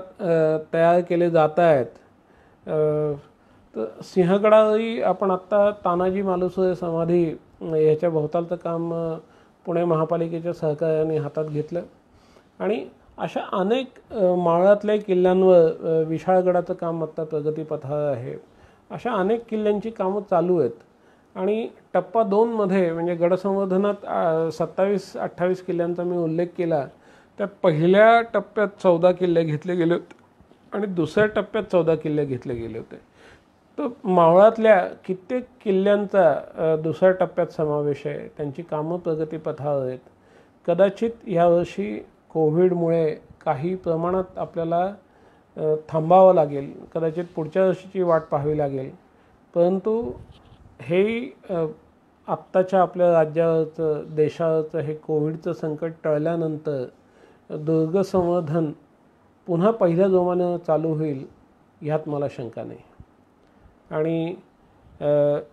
तयार केले जात आहेत. तर सिंहगडावरही आपण आत्ता तानाजी मालुसरे समाधी ह्याच्या भोवतालचं काम पुणे महापालिकेच्या सहकार्याने हातात घेतलं आणि अशा अनेक मावळातल्या किल्ल्यांवर विशाळगडाचं काम आत्ता प्रगतीपथावर आहे. अशा अनेक किल्ल्यांची कामं चालू आहेत आणि टप्पा 2मध्ये म्हणजे गडसंवर्धनात 27-28 किल्ल्यांचा मी उल्लेख केला. त्यात पहिल्या टप्प्यात 14 किल्ले घेतले गेले होते आणि दुसऱ्या टप्प्यात 14 किल्ले घेतले गेले होते. तर मावळातल्या कित्येक किल्ल्यांचा दुसऱ्या टप्प्यात समावेश आहे. त्यांची कामं प्रगतीपथावर आहेत. कदाचित यावर्षी कोविडमुळे काही प्रमाणात आपल्याला थांबावं लागेल, कदाचित पुढच्या वर्षीची वाट पाहावी लागेल, परंतु हे आत्ताच्या आपल्या राज्यावरचं, देशावरचं हे कोविडचं संकट टळल्यानंतर दुर्गसंवर्धन पुन्हा पहिल्या जोमानं चालू होईल ह्यात मला शंका नाही. आणि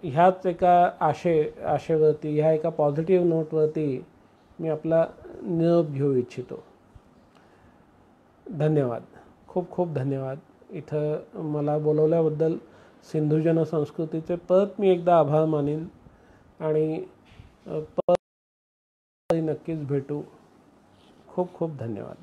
ह्याच एका आशेवरती, ह्या एका पॉझिटिव्ह नोटवरती मी आपला निरोप घेऊ इच्छितो. धन्यवाद, खूप खूप धन्यवाद. इथं मला बोलवल्याबद्दल सिंधू जन संस्कृतीचे परत मी एकदा आभार मानेन आणि परत नक्कीच भेटू. खूप खूप धन्यवाद.